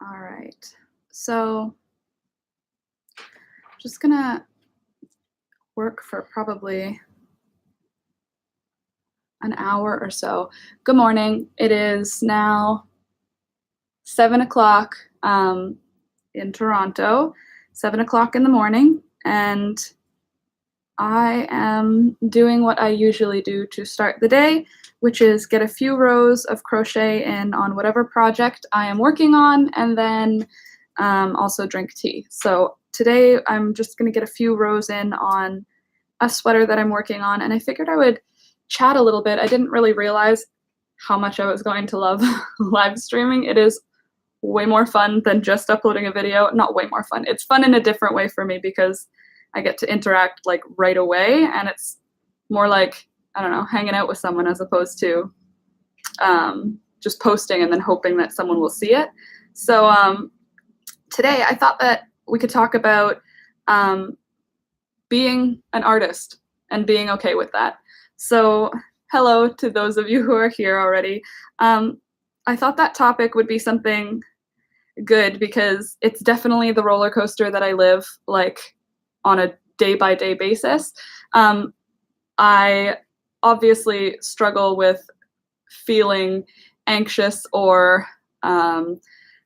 All right. So just gonna work for probably an hour or so. Good morning. It is now 7 o'clock in Toronto, 7 o'clock in the morning, and I am doing what I usually do to start the day, which is get a few rows of crochet in on whatever project I am working on, and then also drink tea. So today I'm just going to get a few rows in on a sweater that I'm working on, and I figured I would chat a little bit. I didn't really realize how much I was going to love live streaming. It is way more fun than just uploading a video. Not way more fun. It's fun in a different way for me because I get to interact like right away, and it's more like, I don't know, hanging out with someone as opposed to just posting and then hoping that someone will see it. So today I thought that we could talk about being an artist and being okay with that. So hello to those of you who are here already. I thought that topic would be something good because it's definitely the roller coaster that I live like on a day-by-day basis. I obviously struggle with feeling anxious or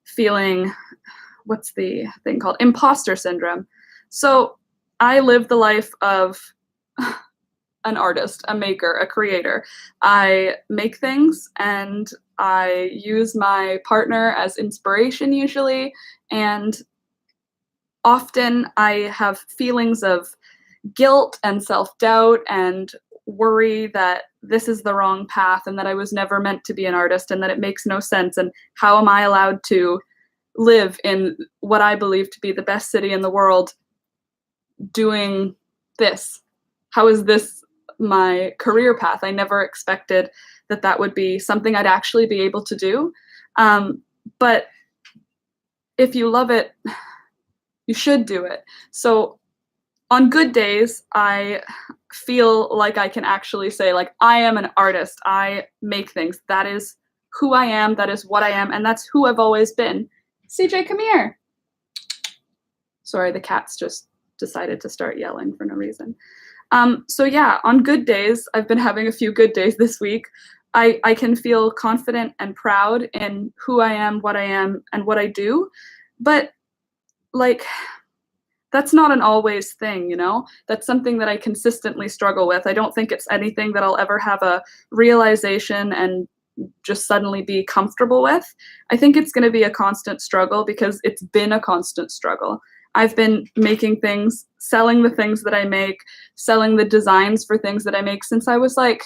feeling, what's the thing called? Imposter syndrome. So I live the life of an artist, a maker, a creator. I make things and I use my partner as inspiration usually, and often I have feelings of guilt and self-doubt and worry that this is the wrong path and that I was never meant to be an artist and that it makes no sense, and how am I allowed to live in what I believe to be the best city in the world doing this? How is this my career path? I never expected that that would be something I'd actually be able to do. But if you love it, you should do it. So on good days, I feel like I can actually say, like, I am an artist. I make things. That is who I am. That is what I am. And that's who I've always been. CJ, come here. Sorry, the cats just decided to start yelling for no reason. So yeah, on good days, I've been having a few good days this week. I can feel confident and proud in who I am, and what I do. But like, that's not an always thing, you know? That's something that I consistently struggle with. I don't think it's anything that I'll ever have a realization and just suddenly be comfortable with. I think it's going to be a constant struggle because it's been a constant struggle. I've been making things, selling the things that I make, selling the designs for things that I make since I was like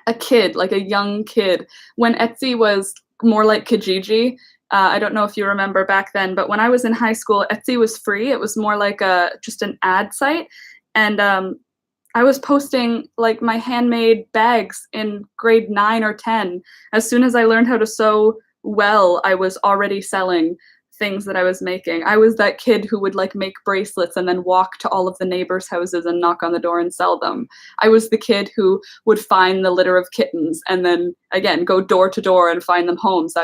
a kid, like a young kid, when Etsy was more like Kijiji. I don't know if you remember back then, but when I was in high school, Etsy was free. It was more like just an ad site. And I was posting like my handmade bags in grade 9 or 10. As soon as I learned how to sew well, I was already selling things that I was making. I was that kid who would like make bracelets and then walk to all of the neighbors' houses and knock on the door and sell them. I was the kid who would find the litter of kittens and then again go door to door and find them homes.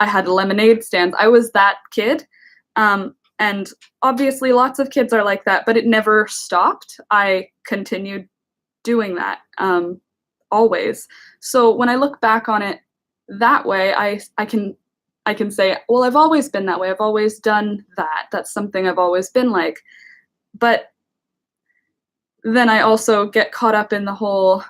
I had lemonade stands. I was that kid. And obviously lots of kids are like that, but it never stopped. I continued doing that always. So when I look back on it that way, I can say, well, I've always been that way. I've always done that. That's something I've always been like. But then I also get caught up in the whole,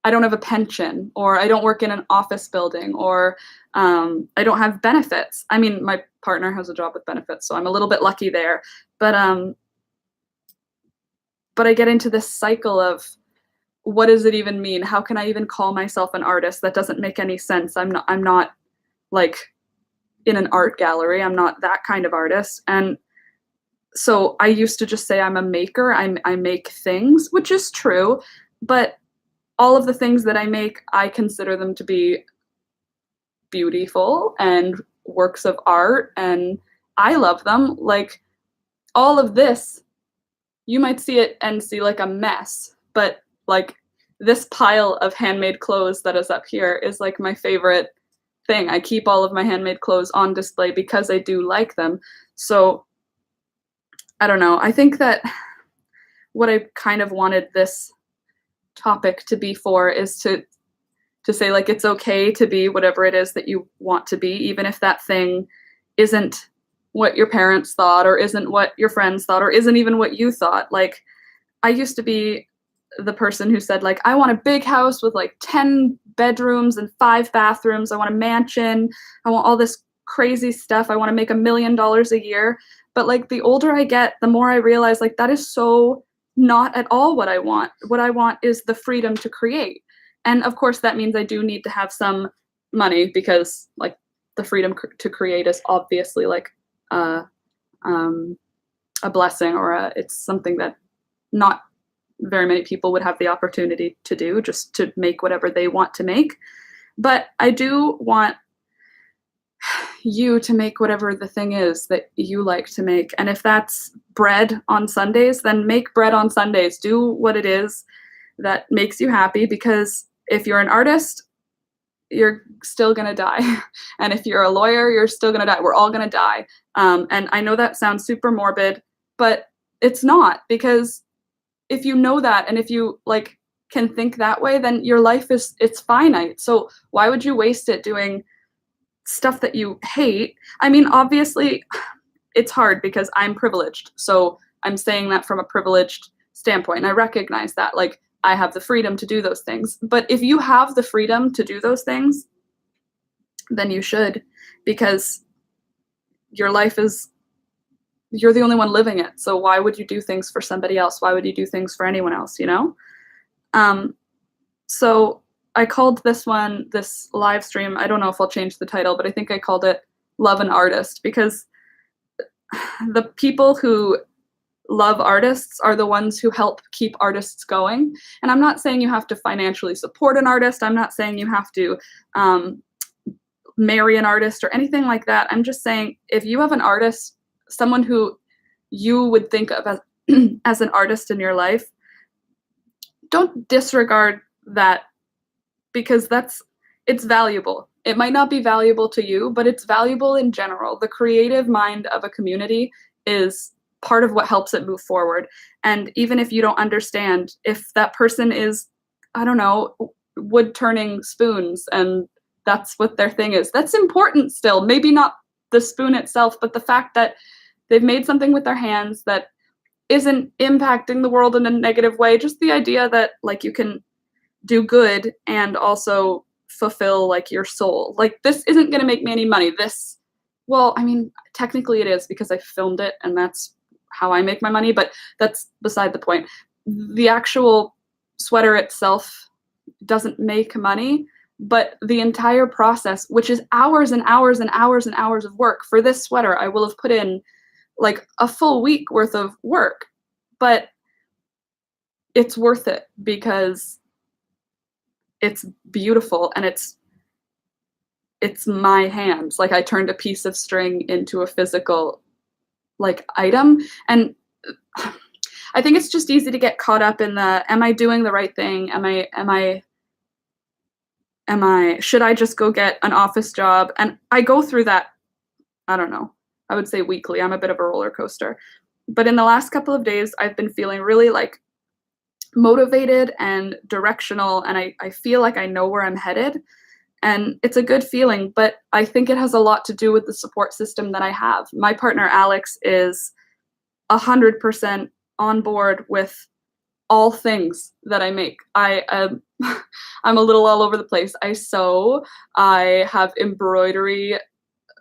I don't have a pension, or I don't work in an office building, or I don't have benefits. I mean, my partner has a job with benefits, so I'm a little bit lucky there. But I get into this cycle of, what does it even mean? How can I even call myself an artist? That doesn't make any sense. I'm not like in an art gallery. I'm not that kind of artist. And so I used to just say I'm a maker. I make things, which is true, but all of the things that I make, I consider them to be beautiful and works of art, and I love them. Like, all of this, you might see it and see like a mess, but like this pile of handmade clothes that is up here is like my favorite thing. I keep all of my handmade clothes on display because I do like them. So I don't know. I think that what I kind of wanted this topic to be for is to say, like, it's okay to be whatever it is that you want to be, even if that thing isn't what your parents thought, or isn't what your friends thought, or isn't even what you thought. Like, I used to be the person who said, like, I want a big house with like 10 bedrooms and 5 bathrooms. I want a mansion. I want all this crazy stuff. I want to make $1 million a year. But like, the older I get, the more I realize, like, that is so not at all what I want. What I want is the freedom to create. And of course, that means I do need to have some money, because like, the freedom to create is obviously like uh, a blessing, or it's something that not very many people would have the opportunity to do, just to make whatever they want to make. But I do want you to make whatever the thing is that you like to make. And if that's bread on Sundays, then make bread on Sundays. Do what it is that makes you happy, because if you're an artist, you're still gonna die. And if you're a lawyer, you're still gonna die. We're all gonna die. And I know that sounds super morbid, but it's not, because if you know that, and if you like can think that way, then your life it's finite. So why would you waste it doing stuff that you hate? I mean, obviously it's hard because I'm privileged. So I'm saying that from a privileged standpoint, and I recognize that, like, I have the freedom to do those things. But if you have the freedom to do those things, then you should, because your life is, you're the only one living it. So why would you do things for somebody else? Why would you do things for anyone else, you know? So I called this live stream, I don't know if I'll change the title, but I think I called it Love an Artist, because the people who love artists are the ones who help keep artists going. And I'm not saying you have to financially support an artist. I'm not saying you have to marry an artist or anything like that. I'm just saying, if you have an artist, someone who you would think of as, as an artist in your life, don't disregard that, because it's valuable. It might not be valuable to you, but it's valuable in general. The creative mind of a community is part of what helps it move forward. And even if you don't understand, if that person is, I don't know, wood turning spoons, and that's what their thing is, that's important still. Maybe not the spoon itself, but the fact that they've made something with their hands that isn't impacting the world in a negative way. Just the idea that, like, you can do good and also fulfill like your soul. Like, this isn't going to make me any money. Well, I mean, technically it is, because I filmed it and that's how I make my money, but that's beside the point. The actual sweater itself doesn't make money, but the entire process, which is hours and hours and hours and hours of work. For this sweater, I will have put in like a full week worth of work, but it's worth it, because it's beautiful and it's my hands. Like, I turned a piece of string into a physical like item. And I think it's just easy to get caught up in am I doing the right thing? Should I just go get an office job? And I go through that, I don't know, I would say weekly. I'm a bit of a roller coaster. But in the last couple of days, I've been feeling really like motivated and directional, and I feel like I know where I'm headed. And it's a good feeling, but I think it has a lot to do with the support system that I have. My partner, Alex, is 100% on board with all things that I make. I'm a little all over the place. I sew, I have embroidery,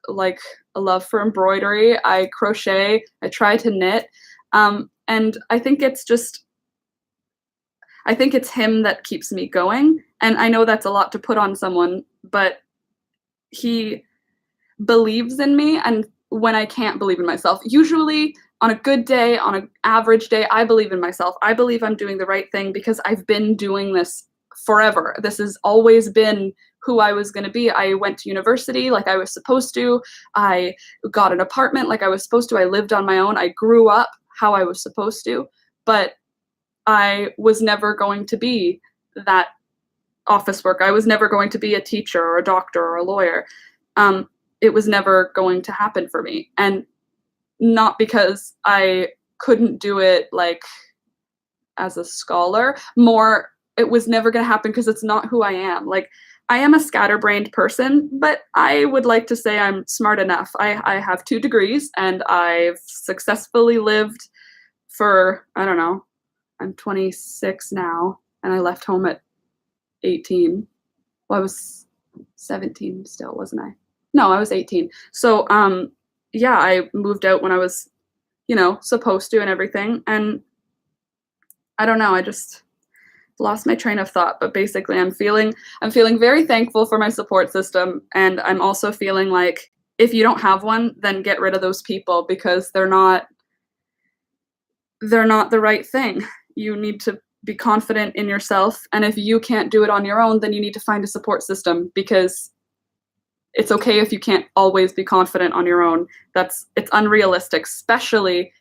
like a love for embroidery. I crochet, I try to knit. And I think it's him that keeps me going. And I know that's a lot to put on someone, but he believes in me. And when I can't believe in myself, usually on a good day, on an average day, I believe in myself. I believe I'm doing the right thing, because I've been doing this forever. This has always been who I was going to be. I went to university like I was supposed to. I got an apartment like I was supposed to. I lived on my own. I grew up how I was supposed to. But I was never going to be that office work. I was never going to be a teacher or a doctor or a lawyer. It was never going to happen for me. And not because I couldn't do it like as a scholar, more it was never going to happen because it's not who I am. Like, I am a scatterbrained person, but I would like to say I'm smart enough. I have 2 degrees and I've successfully lived for, I don't know, I'm 26 now and I left home at 18. Well, I was 17 still, wasn't I? No, I was 18. So, yeah, I moved out when I was, supposed to and everything. And I don't know, I just lost my train of thought, but basically I'm feeling very thankful for my support system, and I'm also feeling like if you don't have one, then get rid of those people because they're not the right thing. You need to be confident in yourself, and if you can't do it on your own, then you need to find a support system because it's okay if you can't always be confident on your own. It's unrealistic, especially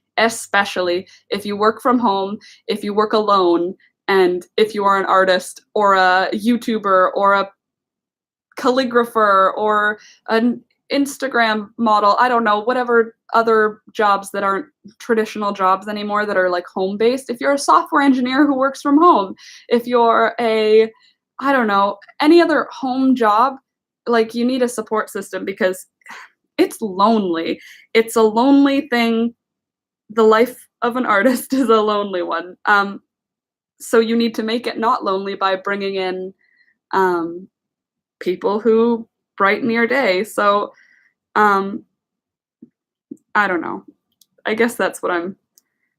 if you work from home, if you work alone, and if you are an artist or a YouTuber or a calligrapher or an Instagram model, I don't know, whatever other jobs that aren't traditional jobs anymore that are like home-based. If you're a software engineer who works from home, if you're I don't know, any other home job, like you need a support system because it's lonely. It's a lonely thing. The life of an artist is a lonely one. So you need to make it not lonely by bringing in people who brighten your day. So I don't know. I guess that's what I'm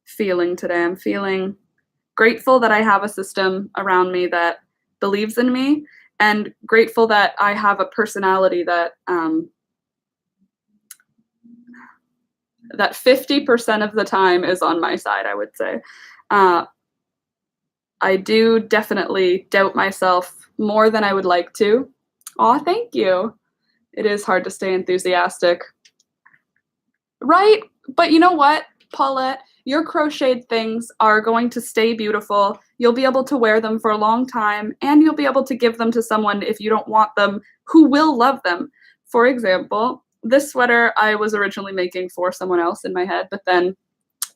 feeling today. I'm feeling grateful that I have a system around me that believes in me, and grateful that I have a personality that 50% of the time is on my side, I would say. I do definitely doubt myself more than I would like to. Aw, thank you. It is hard to stay enthusiastic. Right? But you know what, Paulette? Your crocheted things are going to stay beautiful. You'll be able to wear them for a long time, and you'll be able to give them to someone if you don't want them who will love them. For example, this sweater I was originally making for someone else in my head, but then,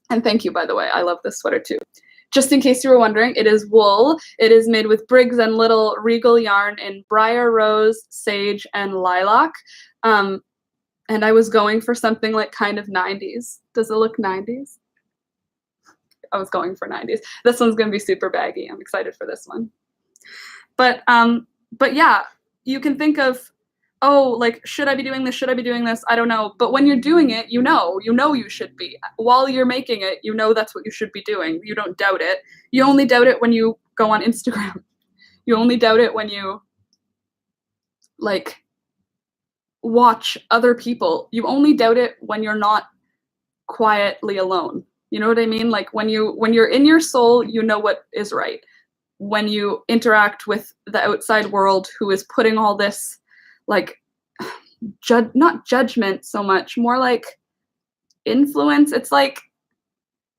and thank you, by the way, I love this sweater too. Just in case you were wondering, it is wool. It is made with Briggs and Little Regal yarn in Briar Rose, Sage, and Lilac. And I was going for something like kind of 90s. Does it look 90s? I was going for 90s. This one's going to be super baggy. I'm excited for this one. But yeah, you can think of, oh, like, should I be doing this? Should I be doing this? I don't know. But when you're doing it, you know you should be. While you're making it, you know that's what you should be doing. You don't doubt it. You only doubt it when you go on Instagram. You only doubt it when you, like, watch other people. You only doubt it when you're not quietly alone. You know what I mean? Like, when you're in your soul, you know what is right. When you interact with the outside world who is putting all this, like, not judgment so much, more like influence. It's like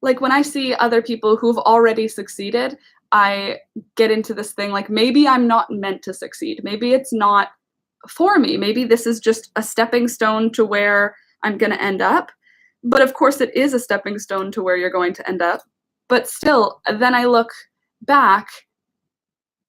when I see other people who've already succeeded, I get into this thing like, maybe I'm not meant to succeed. Maybe it's not for me. Maybe this is just a stepping stone to where I'm going to end up. But of course it is a stepping stone to where you're going to end up. But still, then I look back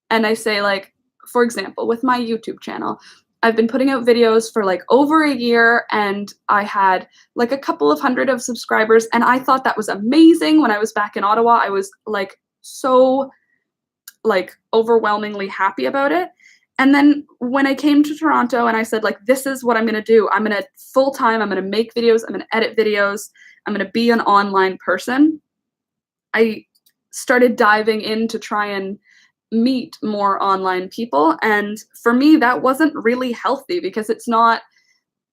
and I say, like, for example, with my YouTube channel, I've been putting out videos for like over a year, and I had like a couple of hundred of subscribers, and I thought that was amazing. When I was back in Ottawa, I was like so like overwhelmingly happy about it. And then when I came to Toronto and I said, like, this is what I'm going to do. I'm going to full-time, I'm going to make videos, I'm going to edit videos, I'm going to be an online person. I started diving in to try and meet more online people. And for me, that wasn't really healthy because it's not,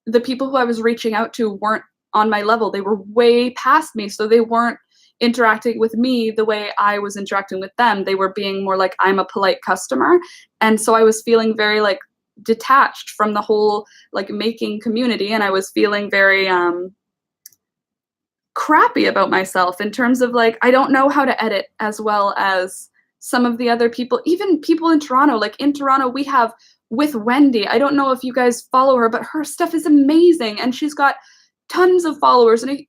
the people who I was reaching out to weren't on my level. They were way past me. So they weren't interacting with me the way I was interacting with them. They were being more like, I'm a polite customer. And so I was feeling very like detached from the whole like making community. And I was feeling very crappy about myself in terms of like, I don't know how to edit as well as some of the other people, even people in Toronto. Like in Toronto, we have With Wendy. I don't know if you guys follow her, but her stuff is amazing, and she's got tons of followers and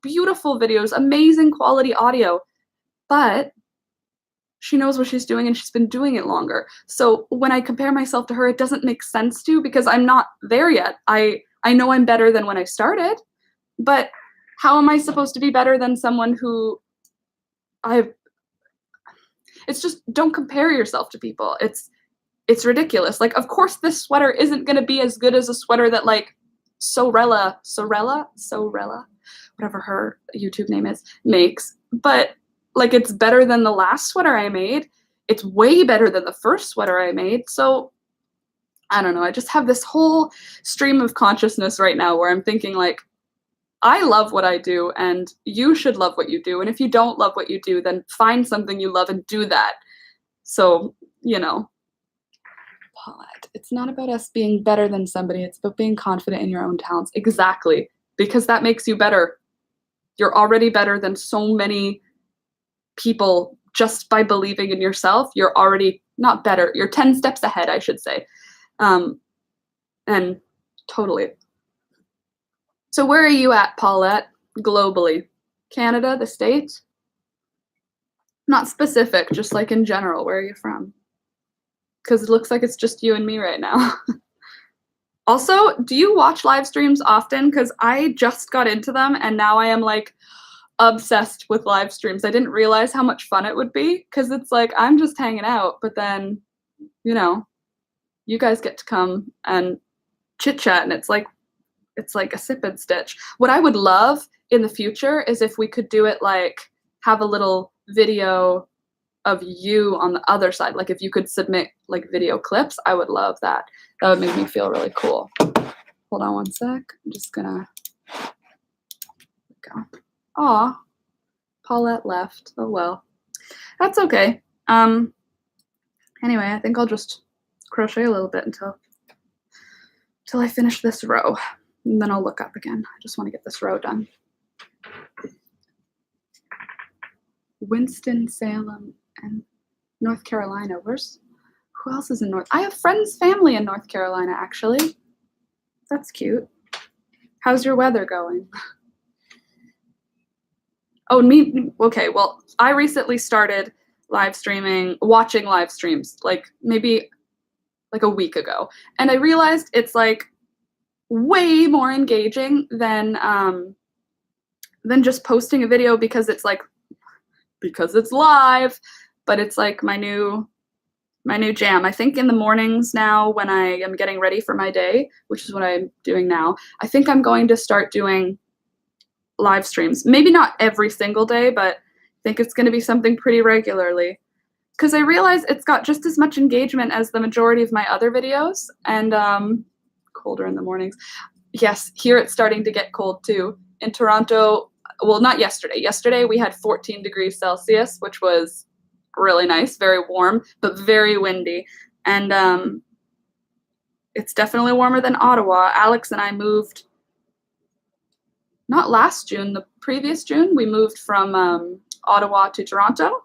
beautiful videos, amazing quality audio. But she knows what she's doing and she's been doing it longer. So when I compare myself to her, it doesn't make sense to, because I'm not there yet. I know I'm better than when I started, but how am I supposed to be better than someone who it's just, don't compare yourself to people. It's ridiculous. Like, of course this sweater isn't going to be as good as a sweater that like Sorella, whatever her YouTube name is, makes, but like it's better than the last sweater I made. It's way better than the first sweater I made. So I don't know. I just have this whole stream of consciousness right now where I'm thinking like, I love what I do and you should love what you do. And if you don't love what you do, then find something you love and do that. So, you know, Paulette, it's not about us being better than somebody. It's about being confident in your own talents. Exactly. Because that makes you better. You're already better than so many people just by believing in yourself. You're already not better. You're 10 steps ahead, I should say. And totally. So where are you at, Paulette, globally? Canada, the States? Not specific, just like in general, where are you from? Because it looks like it's just you and me right now. Also, do you watch live streams often? Because I just got into them and now I am like obsessed with live streams. I didn't realize how much fun it would be, because it's like I'm just hanging out, but then, you know, you guys get to come and chit chat, and it's like a sip and stitch. What I would love in the future is if we could do it like have a little video of you on the other side. Like if you could submit like video clips, I would love that. That would make me feel really cool. Hold on one sec. I'm just gonna go. Aw, Paulette left. Oh well. That's okay. Anyway, I think I'll just crochet a little bit until I finish this row. And then I'll look up again. I just want to get this row done. Winston-Salem and North Carolina. Who else is in North? I have friends, family in North Carolina, actually. That's cute. How's your weather going? Oh, me, okay, well, I recently started live streaming, watching live streams, like maybe like a week ago. And I realized it's like way more engaging than just posting a video, because it's live, but it's like my new jam. I think in the mornings now when I am getting ready for my day, which is what I'm doing now, I think I'm going to start doing live streams. Maybe not every single day, but I think it's going to be something pretty regularly, because I realize it's got just as much engagement as the majority of my other videos. And colder in the mornings. Yes, here it's starting to get cold too. In Toronto, well, not yesterday. Yesterday we had 14 degrees Celsius, which was really nice, very warm, but very windy. And it's definitely warmer than Ottawa. Alex and I moved, not last June, the previous June, we moved from Ottawa to Toronto,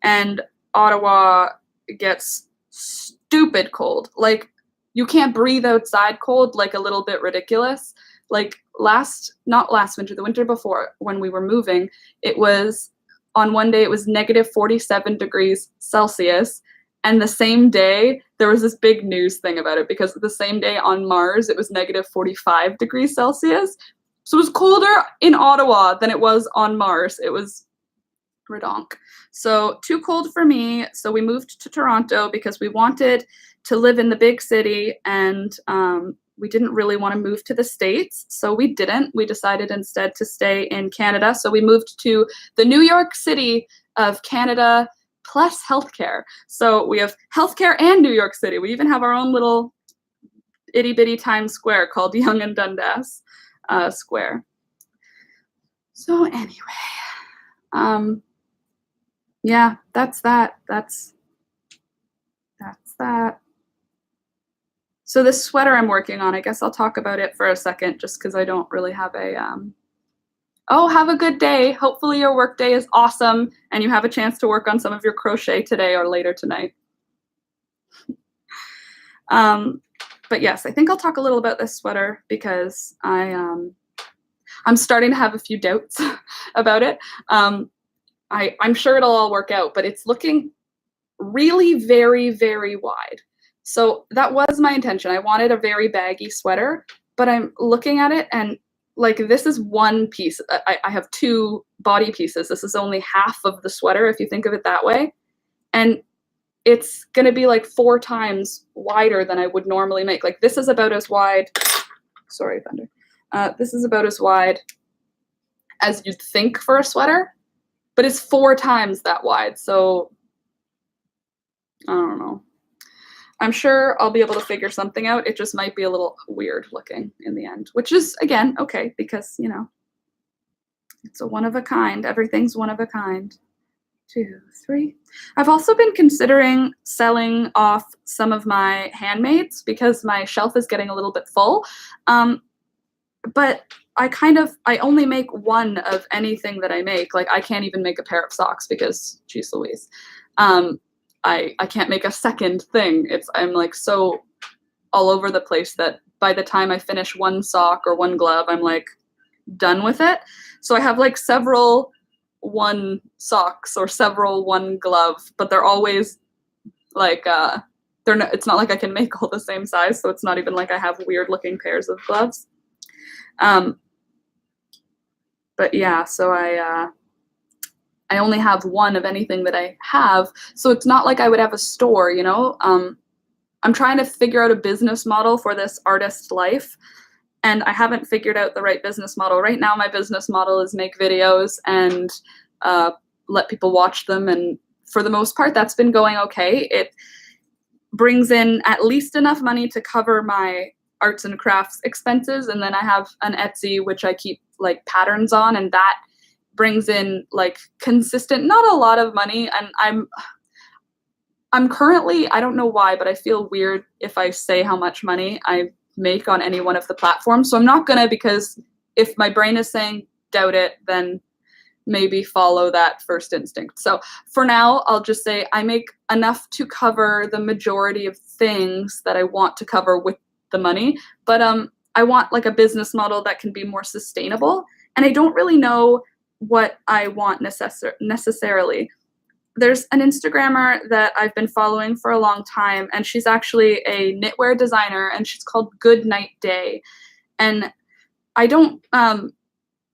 and Ottawa gets stupid cold. Like, you can't breathe outside cold, like a little bit ridiculous. Like not last winter, the winter before when we were moving, it was, on one day it was negative 47 degrees Celsius. And the same day, there was this big news thing about it, because the same day on Mars, it was negative 45 degrees Celsius. So it was colder in Ottawa than it was on Mars. It was redonk. So too cold for me. So we moved to Toronto because we wanted to live in the big city, and we didn't really want to move to the States. So we didn't. We decided instead to stay in Canada. So we moved to the New York City of Canada plus healthcare. So we have healthcare and New York City. We even have our own little itty bitty Times Square called Yonge and Dundas Square. So anyway, yeah, that's that. That's that. So this sweater I'm working on, I guess I'll talk about it for a second, just because I don't really have a Oh, have a good day. Hopefully your work day is awesome and you have a chance to work on some of your crochet today or later tonight. Um, but yes, I think I'll talk a little about this sweater because I'm starting to have a few doubts about it. I'm sure it'll all work out, but it's looking really very, very wide. So that was my intention. I wanted a very baggy sweater, but I'm looking at it and like this is one piece. I have two body pieces. This is only half of the sweater if you think of it that way. And it's gonna be like 4 times wider than I would normally make. Like this is about as wide, sorry, thunder. This is about as wide as you'd think for a sweater, but it's 4 times that wide. So I don't know. I'm sure I'll be able to figure something out. It just might be a little weird looking in the end, which is, again, okay, because, you know, it's a one of a kind. Everything's one of a kind. 2, 3. I've also been considering selling off some of my handmaids because my shelf is getting a little bit full. But I only make one of anything that I make. Like I can't even make a pair of socks because, geez Louise. I can't make a second thing. I'm like so all over the place that by the time I finish one sock or one glove, I'm like done with it. So I have like several one socks or several one glove, but they're always like it's not like I can make all the same size, so it's not even like I have weird looking pairs of gloves. But yeah, so I only have one of anything that I have, so it's not like I would have a store, you know? I'm trying to figure out a business model for this artist life, and I haven't figured out the right business model. Right now, my business model is make videos and let people watch them, and for the most part, that's been going okay. It brings in at least enough money to cover my arts and crafts expenses, and then I have an Etsy, which I keep like patterns on, and that brings in like consistent, not a lot of money, and I'm currently, I don't know why, but I feel weird if I say how much money I make on any one of the platforms. So I'm not gonna, because if my brain is saying doubt it, then maybe follow that first instinct. So for now, I'll just say I make enough to cover the majority of things that I want to cover with the money, but I want like a business model that can be more sustainable, and I don't really know what I want necessarily. There's an Instagrammer that I've been following for a long time, and she's actually a knitwear designer, and she's called Good Night Day. And I don't,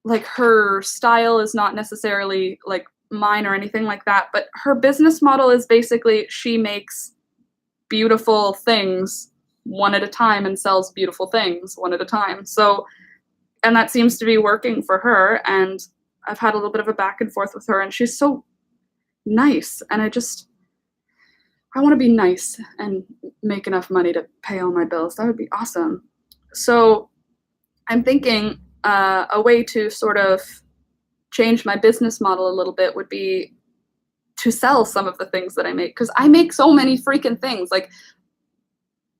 like her style is not necessarily like mine or anything like that, but her business model is basically she makes beautiful things one at a time and sells beautiful things one at a time. So, and that seems to be working for her. And I've had a little bit of a back and forth with her, and she's so nice. And I want to be nice and make enough money to pay all my bills. That would be awesome. So I'm thinking a way to sort of change my business model a little bit would be to sell some of the things that I make, because I make so many freaking things. Like,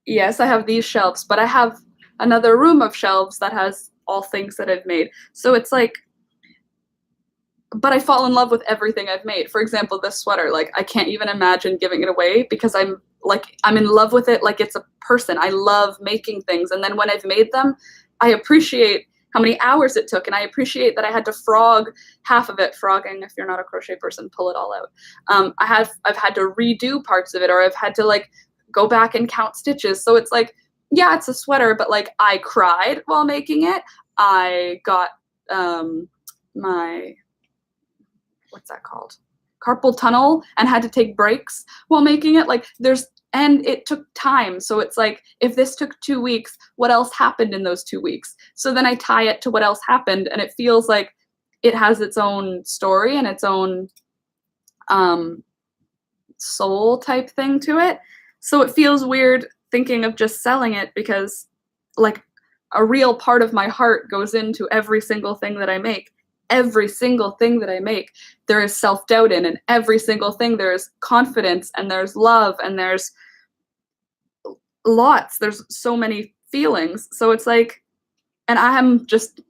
yes, I have these shelves, but I have another room of shelves that has all things that I've made. So it's like, but I fall in love with everything I've made. For example, this sweater, like I can't even imagine giving it away because I'm in love with it like it's a person. I love making things. And then when I've made them, I appreciate how many hours it took, and I appreciate that I had to frog half of it. Frogging, if you're not a crochet person, pull it all out. I've had to redo parts of it, or I've had to like go back and count stitches. So it's like, yeah, it's a sweater, but like I cried while making it. I got my, what's that called? Carpal tunnel, and had to take breaks while making it. Like and it took time. So it's like, if this took 2 weeks, what else happened in those 2 weeks? So then I tie it to what else happened, and it feels like it has its own story and its own soul type thing to it. So it feels weird thinking of just selling it, because like a real part of my heart goes into every single thing that I make. Every single thing that I make, there is self-doubt in, and every single thing there is confidence, and there's love, and there's so many feelings. So it's like, and I am just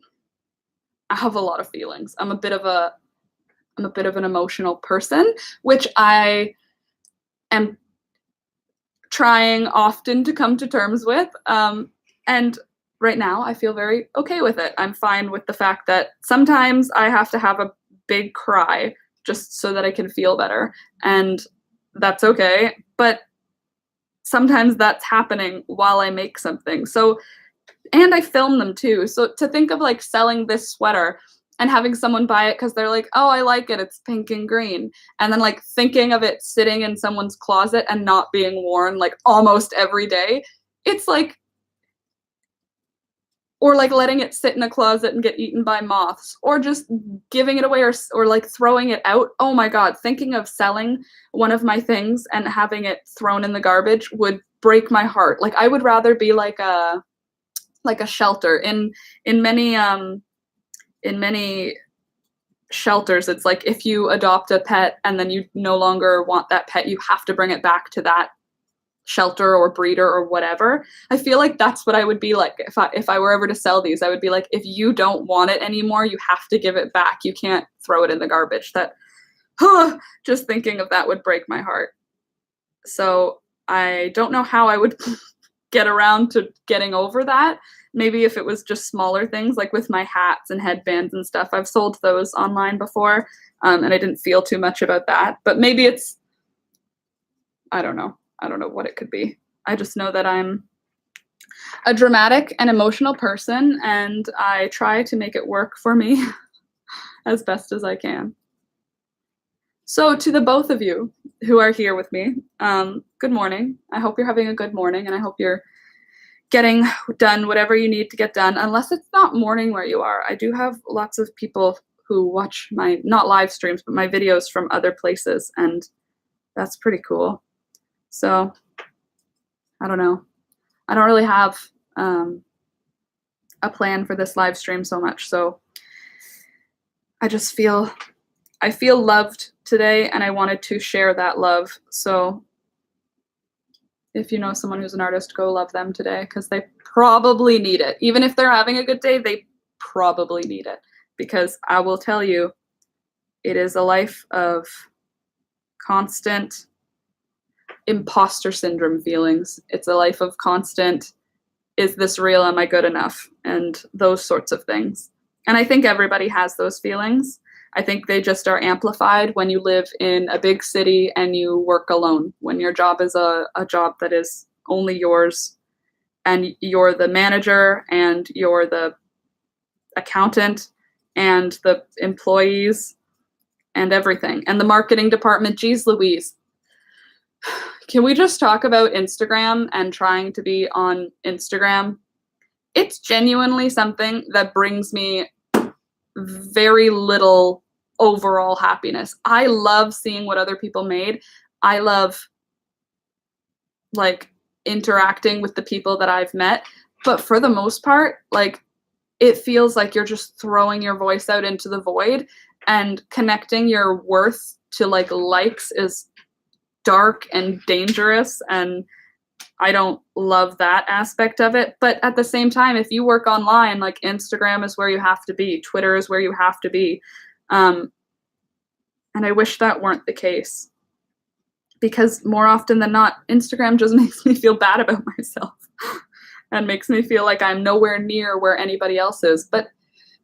I have a lot of feelings. I'm a bit of an emotional person, which I am trying often to come to terms with. And right now, I feel very okay with it. I'm fine with the fact that sometimes I have to have a big cry just so that I can feel better. And that's okay. But sometimes that's happening while I make something. So, and I film them too. So to think of like selling this sweater and having someone buy it because they're like, oh, I like it, it's pink and green. And then like thinking of it sitting in someone's closet and not being worn like almost every day, it's like, or like letting it sit in a closet and get eaten by moths, or just giving it away, or like throwing it out. Oh my God, thinking of selling one of my things and having it thrown in the garbage would break my heart. Like I would rather be like a shelter. In many shelters, it's like if you adopt a pet and then you no longer want that pet, you have to bring it back to that shelter or breeder or whatever. I feel like that's what I would be like if I were ever to sell these. I would be like, if you don't want it anymore, you have to give it back. You can't throw it in the garbage. That just thinking of that would break my heart. So I don't know how I would get around to getting over that. Maybe if it was just smaller things, like with my hats and headbands and stuff. I've sold those online before, and I didn't feel too much about that. But maybe it's, I don't know. I don't know what it could be. I just know that I'm a dramatic and emotional person, and I try to make it work for me as best as I can. So to the both of you who are here with me, good morning. I hope you're having a good morning, and I hope you're getting done whatever you need to get done, unless it's not morning where you are. I do have lots of people who watch my, not live streams, but my videos from other places, and that's pretty cool. So I don't know. I don't really have a plan for this live stream so much. So I feel loved today, and I wanted to share that love. So if you know someone who's an artist, go love them today, because they probably need it. Even if they're having a good day, they probably need it, because I will tell you, it is a life of constant imposter syndrome feelings. It's a life of constant, is this real? Am I good enough? And those sorts of things. And I think everybody has those feelings. I think they just are amplified when you live in a big city and you work alone, when your job is a job that is only yours, and you're the manager and you're the accountant and the employees and everything. And the marketing department, geez Louise. Can we just talk about Instagram and trying to be on Instagram? It's genuinely something that brings me very little overall happiness. I love seeing what other people made. I love like interacting with the people that I've met. But for the most part, like it feels like you're just throwing your voice out into the void, and connecting your worth to like likes is dark and dangerous, and I don't love that aspect of it. But at the same time, if you work online, like Instagram is where you have to be, Twitter is where you have to be. And I wish that weren't the case, because more often than not, Instagram just makes me feel bad about myself and makes me feel like I'm nowhere near where anybody else is. But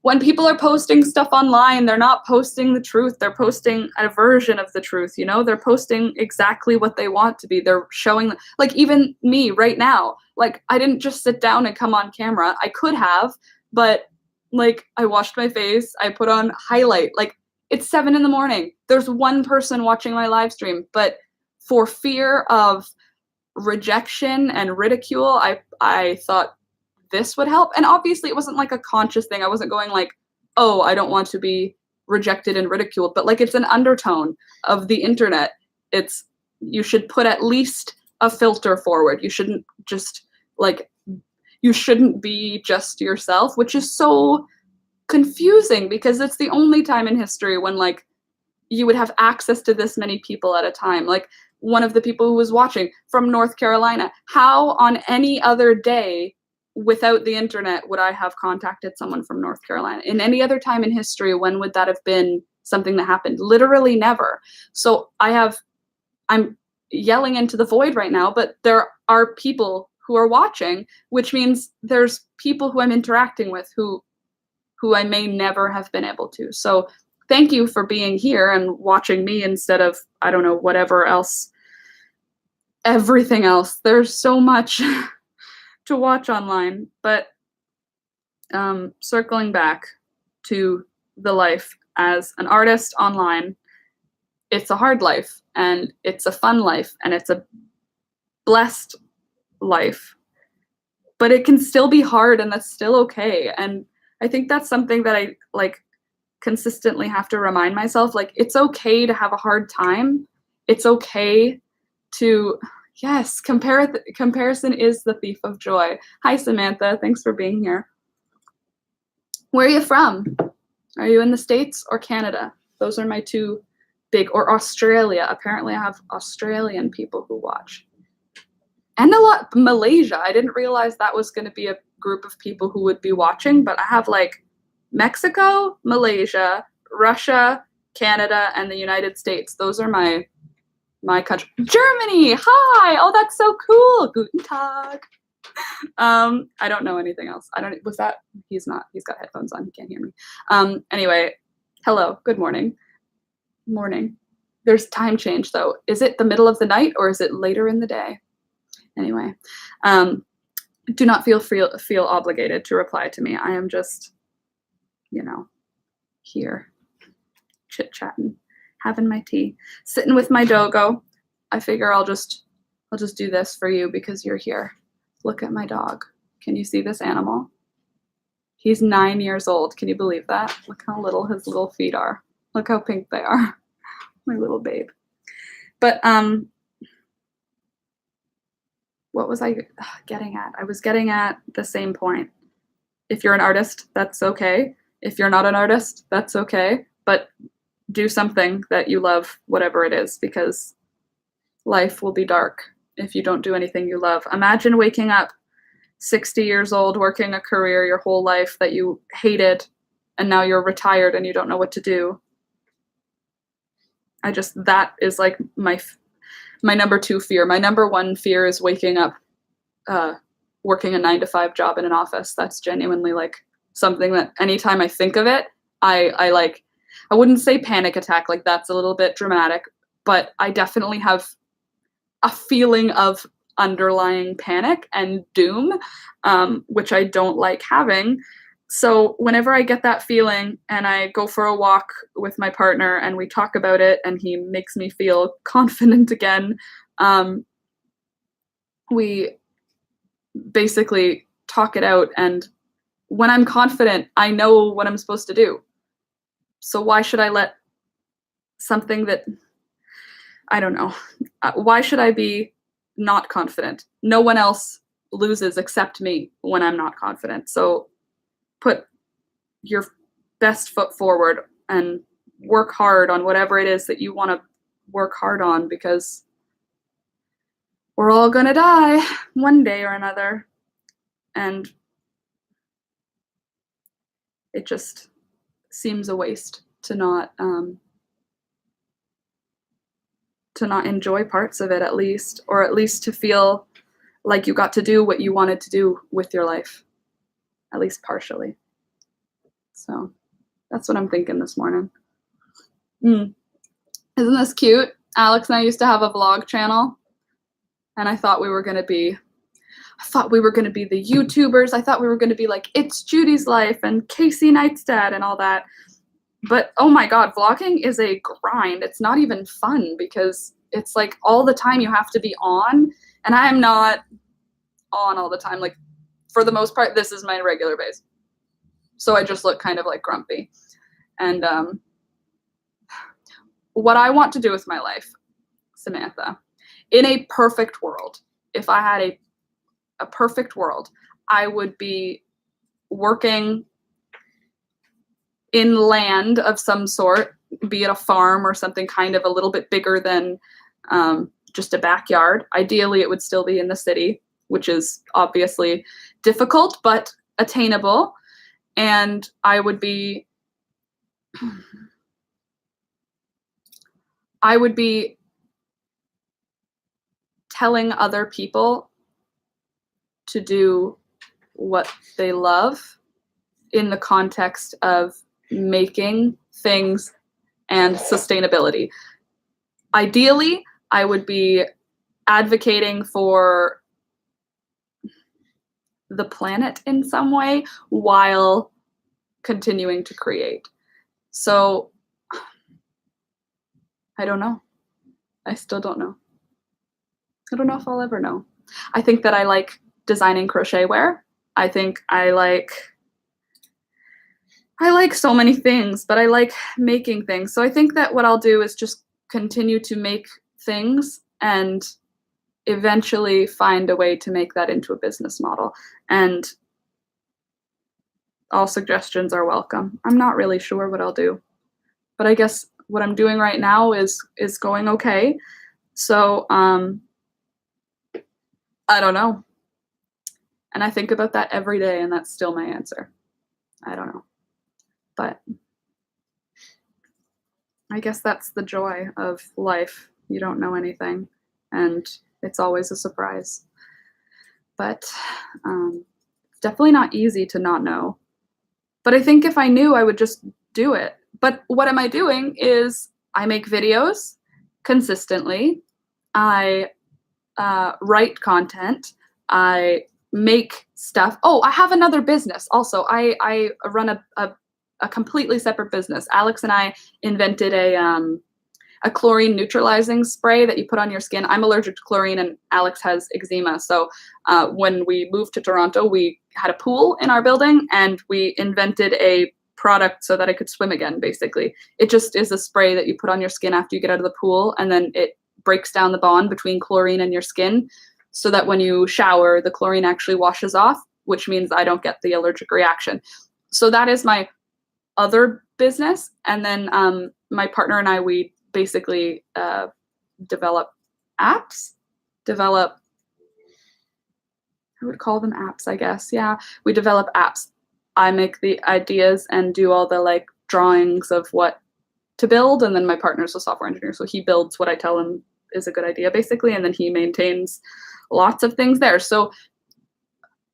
when people are posting stuff online, they're not posting the truth. They're posting a version of the truth, you know? They're posting exactly what they want to be. They're showing, like even me right now, like I didn't just sit down and come on camera. I could have, but like I washed my face, I put on highlight. Like it's 7 a.m. There's one person watching my live stream, but for fear of rejection and ridicule, I thought this would help. And obviously it wasn't like a conscious thing. I wasn't going like, oh, I don't want to be rejected and ridiculed, but like it's an undertone of the internet. It's, you should put at least a filter forward. You shouldn't just like, you shouldn't be just yourself, which is so confusing, because it's the only time in history when like you would have access to this many people at a time. Like one of the people who was watching from North Carolina, how on any other day without the internet, would I have contacted someone from North Carolina? In any other time in history, when would that have been something that happened? Literally never. So I'm yelling into the void right now, but there are people who are watching, which means there's people who I'm interacting with who I may never have been able to. So thank you for being here and watching me instead of, I don't know, whatever else, everything else. There's so much to watch online. But circling back to the life as an artist online, it's a hard life, and it's a fun life, and it's a blessed life. But it can still be hard, and that's still okay. And I think that's something that I like consistently have to remind myself. Like, it's okay to have a hard time. It's okay to, yes, comparison is the thief of joy. Hi, Samantha. Thanks for being here. Where are you from? Are you in the States or Canada? Those are my two big, or Australia. Apparently I have Australian people who watch. And a lot, Malaysia. I didn't realize that was going to be a group of people who would be watching, but I have like Mexico, Malaysia, Russia, Canada, and the United States. Those are my country. Germany, hi! Oh, that's so cool. Guten Tag. I don't know anything else. He's got headphones on, he can't hear me. Anyway, hello, good morning. Morning. There's time change though. Is it the middle of the night or is it later in the day? Anyway, do not feel obligated to reply to me. I am just, here, chit-chatting, having my tea, sitting with my doggo. I figure I'll just do this for you because you're here. Look at my dog. Can you see this animal? He's 9 years old. Can you believe that? Look how little his little feet are. Look how pink they are. My little babe. But what was I getting at? I was getting at the same point. If you're an artist, that's okay. If you're not an artist, that's okay. But do something that you love, whatever it is, because life will be dark if you don't do anything you love. Imagine waking up 60 years old, working a career your whole life that you hated, and now you're retired and you don't know what to do. That is like my number 2 fear. My number 1 fear is waking up, working a 9-to-5 job in an office. That's genuinely like something that anytime I think of it, I wouldn't say panic attack, like that's a little bit dramatic, but I definitely have a feeling of underlying panic and doom, which I don't like having. So whenever I get that feeling and I go for a walk with my partner and we talk about it and he makes me feel confident again, we basically talk it out. And when I'm confident, I know what I'm supposed to do. So why should I let something that, I don't know, why should I be not confident? No one else loses except me when I'm not confident. So put your best foot forward and work hard on whatever it is that you want to work hard on, because we're all gonna die one day or another. And it just seems a waste to not enjoy parts of it, at least, or at least to feel like you got to do what you wanted to do with your life, at least partially. So that's what I'm thinking this morning. Isn't this cute? Alex and I used to have a vlog channel, and I thought we were gonna be the YouTubers. I thought we were gonna be like It's Judy's Life and Casey Neistat and all that. But oh my God, vlogging is a grind. It's not even fun because it's like all the time you have to be on, and I am not on all the time. Like, for the most part, this is my regular base. So I just look kind of like grumpy. And what I want to do with my life, Samantha, in a perfect world, if I had a perfect world, I would be working in land of some sort, be it a farm or something kind of a little bit bigger than just a backyard. Ideally, it would still be in the city, which is obviously difficult but attainable, and I would be telling other people to do what they love in the context of making things and sustainability. Ideally, I would be advocating for the planet in some way while continuing to create. So I don't know. I still don't know. I don't know if I'll ever know. I think that I like designing crochet wear. I think I like so many things, but I like making things. So I think that what I'll do is just continue to make things and eventually find a way to make that into a business model. And all suggestions are welcome. I'm not really sure what I'll do, but I guess what I'm doing right now is going okay. So I don't know. And I think about that every day, and that's still my answer. I don't know. But I guess that's the joy of life. You don't know anything, and it's always a surprise. But it's definitely not easy to not know. But I think if I knew, I would just do it. But what am I doing is I make videos consistently. I write content. I make stuff. Oh, I have another business also. I run a completely separate business. Alex and I invented a chlorine neutralizing spray that you put on your skin. I'm allergic to chlorine and Alex has eczema. So when we moved to Toronto, we had a pool in our building and we invented a product so that I could swim again, basically. It just is a spray that you put on your skin after you get out of the pool, and then it breaks down the bond between chlorine and your skin so that when you shower, the chlorine actually washes off, which means I don't get the allergic reaction. So that is my other business. And then my partner and I, we basically develop apps, I would call them apps, I guess. Yeah, we develop apps. I make the ideas and do all the like drawings of what to build, and then my partner's a software engineer, so he builds what I tell him is a good idea, basically, and then he maintains lots of things there. So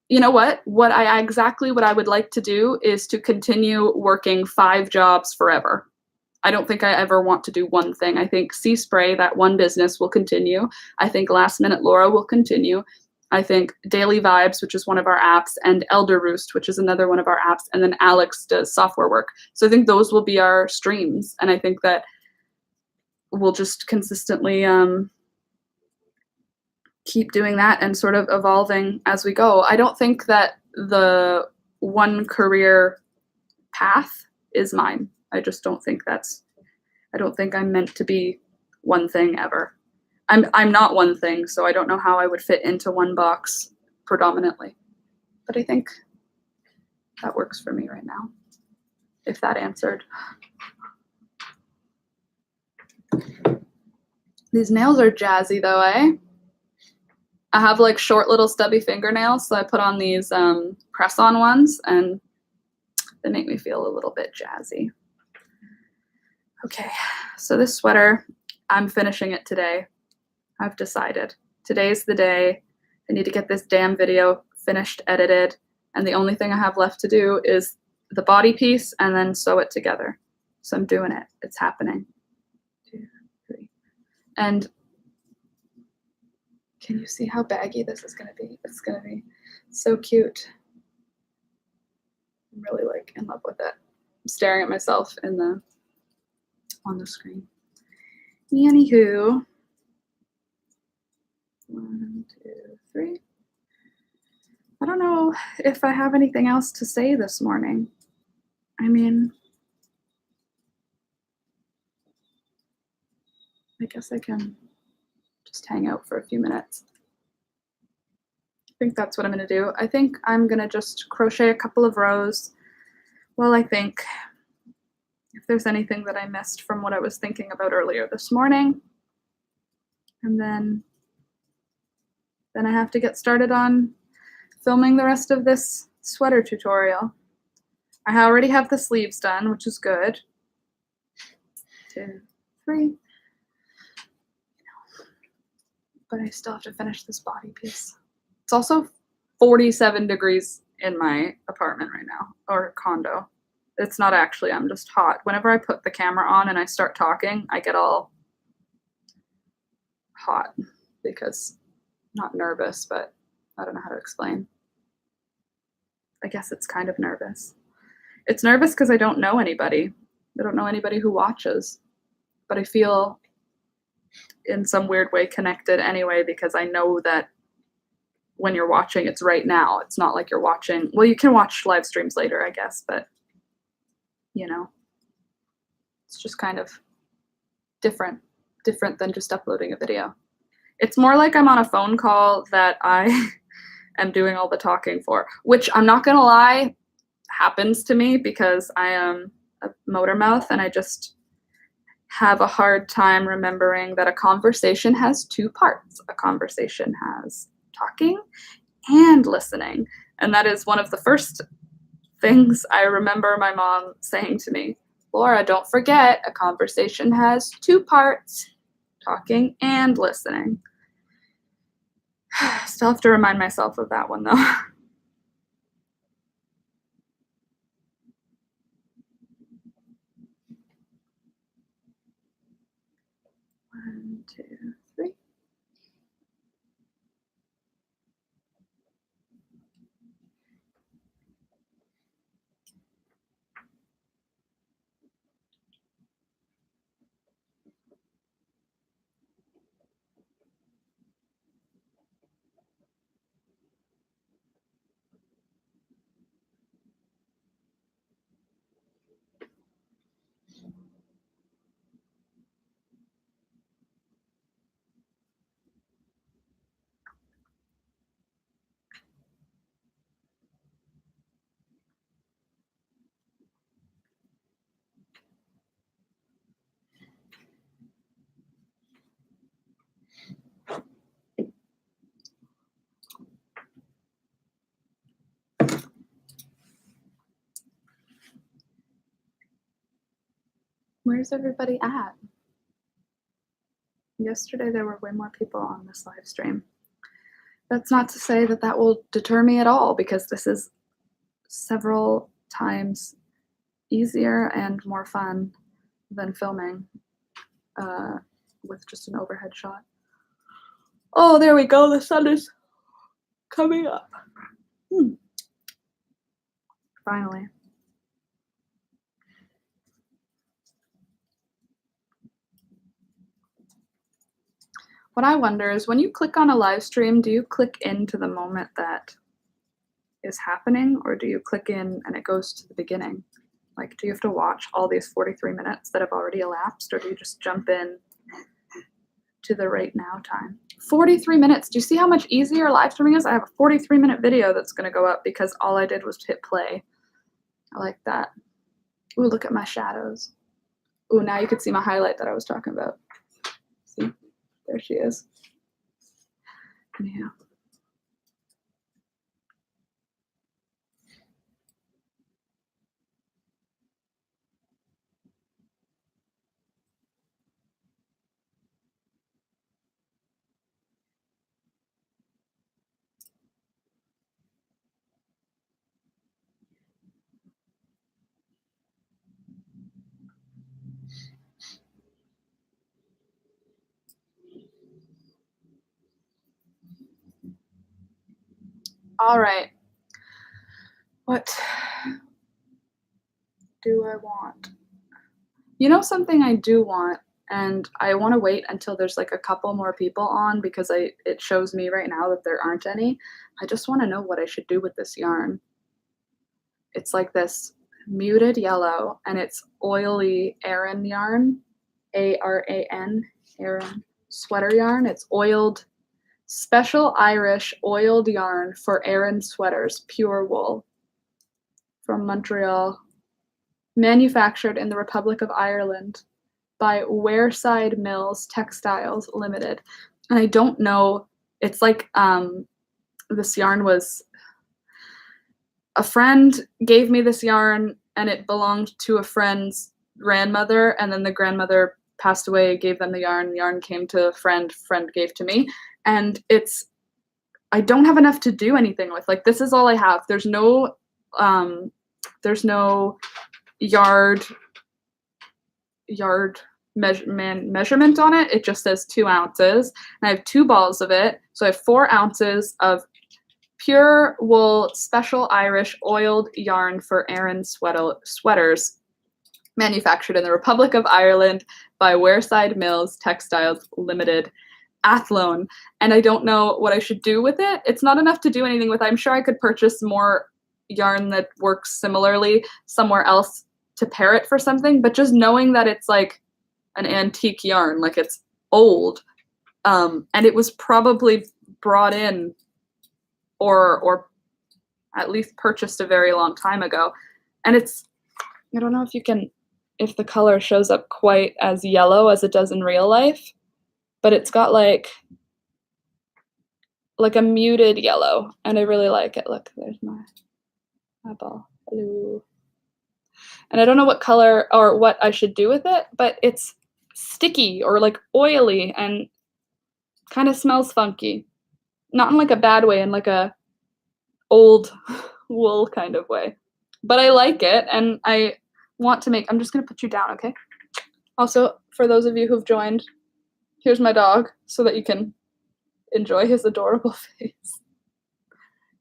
you know what I would like to do is to continue working 5 jobs forever. I don't think I ever want to do one thing. I think Sea Spray, that one business, will continue. I think Last Minute Laura will continue. I think Daily Vibes, which is one of our apps, and Elder Roost, which is another one of our apps, and then Alex does software work. So I think those will be our streams, and I think that we'll just consistently keep doing that and sort of evolving as we go. I don't think that the one career path is mine. I just don't think I don't think I'm meant to be one thing ever. I'm not one thing, so I don't know how I would fit into one box predominantly. But I think that works for me right now, if that answered. These nails are jazzy though, eh? I have like short little stubby fingernails, so I put on these press-on ones and they make me feel a little bit jazzy. Okay, so this sweater, I'm finishing it today. I've decided. Today's the day. I need to get this damn video finished, edited, and the only thing I have left to do is the body piece and then sew it together. So I'm doing it. It's happening. 2, 3. And can you see how baggy this is going to be? It's going to be so cute. I'm really like in love with it. I'm staring at myself on the screen. Anywho, 1, 2, 3. I don't know if I have anything else to say this morning. I mean, I guess I can just hang out for a few minutes. I think that's what I'm going to do. I think I'm going to just crochet a couple of rows while I think if there's anything that I missed from what I was thinking about earlier this morning. And then I have to get started on filming the rest of this sweater tutorial. I already have the sleeves done, which is good. 2, 3. But I still have to finish this body piece. It's also 47 degrees in my apartment right now, or condo. It's not actually, I'm just hot. Whenever I put the camera on and I start talking, I get all hot because I'm not nervous, but I don't know how to explain. I guess it's kind of nervous. It's nervous because I don't know anybody. I don't know anybody who watches, but I feel in some weird way connected anyway because I know that when you're watching, it's right now. It's not like you're watching, well, you can watch live streams later, I guess, but you know, it's just kind of different than just uploading a video. It's more like I'm on a phone call that I am doing all the talking for, which I'm not gonna lie, happens to me because I am a motor mouth and I just have a hard time remembering that a conversation has 2 parts. A conversation has talking and listening. And that is one of the first things I remember my mom saying to me. Laura, don't forget, a conversation has 2 parts, talking and listening. Still have to remind myself of that one though. 1, 2, 3. Where's everybody at? Yesterday there were way more people on this live stream. That's not to say that that will deter me at all because this is several times easier and more fun than filming with just an overhead shot. Oh, there we go. The sun is coming up. Finally. What I wonder is when you click on a live stream, do you click into the moment that is happening or do you click in and it goes to the beginning? Like, do you have to watch all these 43 minutes that have already elapsed or do you just jump in to the right now time? 43 minutes. Do you see how much easier live streaming is? I have a 43-minute video that's going to go up because all I did was hit play. I like that. Ooh, look at my shadows. Ooh, now you can see my highlight that I was talking about. See? There she is. Yeah. All right. What do I want? You know something I do want, and I want to wait until there's like a couple more people on because it shows me right now that there aren't any. I just want to know what I should do with this yarn. It's like this muted yellow, and it's oily Aran yarn, A-R-A-N, Aran sweater yarn. It's oiled, special Irish oiled yarn for Aran sweaters, pure wool from Montreal, manufactured in the Republic of Ireland by Wareside Mills Textiles Limited. And I don't know, it's like this yarn was a friend gave me this yarn, and it belonged to a friend's grandmother, and then the grandmother passed away, gave them the yarn came to a friend gave to me, and I don't have enough to do anything with. Like, this is all I have. There's no yard measurement on it. It just says 2 ounces, and I have 2 balls of it, so I have 4 ounces of pure wool special Irish oiled yarn for Aran sweaters, manufactured in the Republic of Ireland by Wareside Mills Textiles Limited, Athlone. And I don't know what I should do with it. It's not enough to do anything with. I'm sure I could purchase more yarn that works similarly somewhere else to pair it for something, but just knowing that it's like an antique yarn, like it's old, and it was probably brought in or at least purchased a very long time ago. And I don't know if the color shows up quite as yellow as it does in real life, but it's got like a muted yellow, and I really like it. Look, there's my eyeball. Hello. And I don't know what color or what I should do with it, but it's sticky or like oily and kind of smells funky. Not in like a bad way, in like a old wool kind of way. But I like it, and I want to make, I'm just going to put you down, okay? Also, for those of you who've joined, here's my dog so that you can enjoy his adorable face.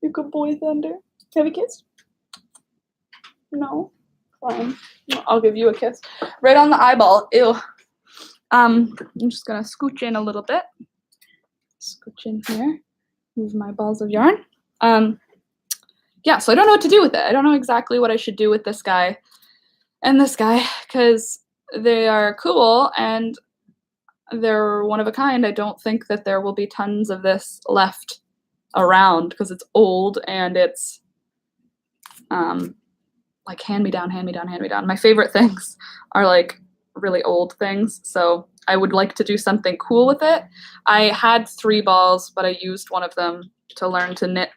You good boy, Thunder. Have a kiss? No? Fine. I'll give you a kiss. Right on the eyeball. Ew. I'm just going to scooch in a little bit. Scooch in here. Move my balls of yarn. Yeah, so I don't know what to do with it. I don't know exactly what I should do with this guy and this guy, because they are cool and they're one of a kind. I don't think that there will be tons of this left around because it's old and it's like hand me down. My favorite things are like really old things, so I would like to do something cool with it. I had 3 balls, but I used one of them to learn to knit,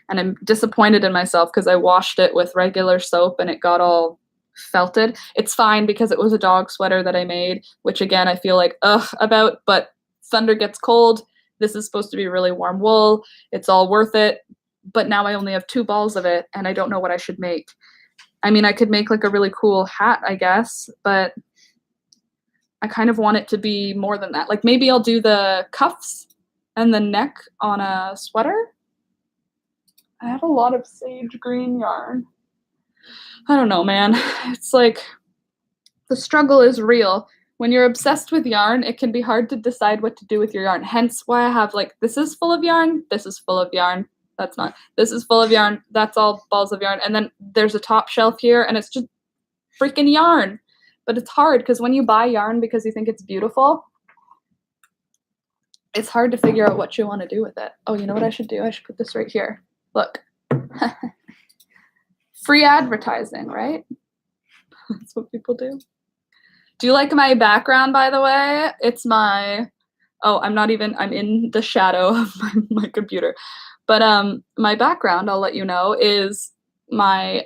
and I'm disappointed in myself because I washed it with regular soap and it got all felted. It's fine because it was a dog sweater that I made, which again I feel like about, but Thunder gets cold. This is supposed to be really warm wool. It's all worth it, but now I only have 2 balls of it and I don't know what I should make. I mean, I could make like a really cool hat, I guess, but I kind of want it to be more than that. Like maybe I'll do the cuffs and the neck on a sweater. I have a lot of sage green yarn. I don't know, man. It's like the struggle is real. When you're obsessed with yarn, it can be hard to decide what to do with your yarn. Hence why I have like, this is full of yarn, this is full of yarn, that's not, this is full of yarn, that's all balls of yarn. And then there's a top shelf here and it's just freaking yarn. But it's hard because when you buy yarn because you think it's beautiful, it's hard to figure out what you want to do with it. Oh, you know what I should do? I should put this right here. Look. Free advertising, right? That's what people do. Do you like my background, by the way? It's my, I'm in the shadow of my computer. But my background, I'll let you know, is my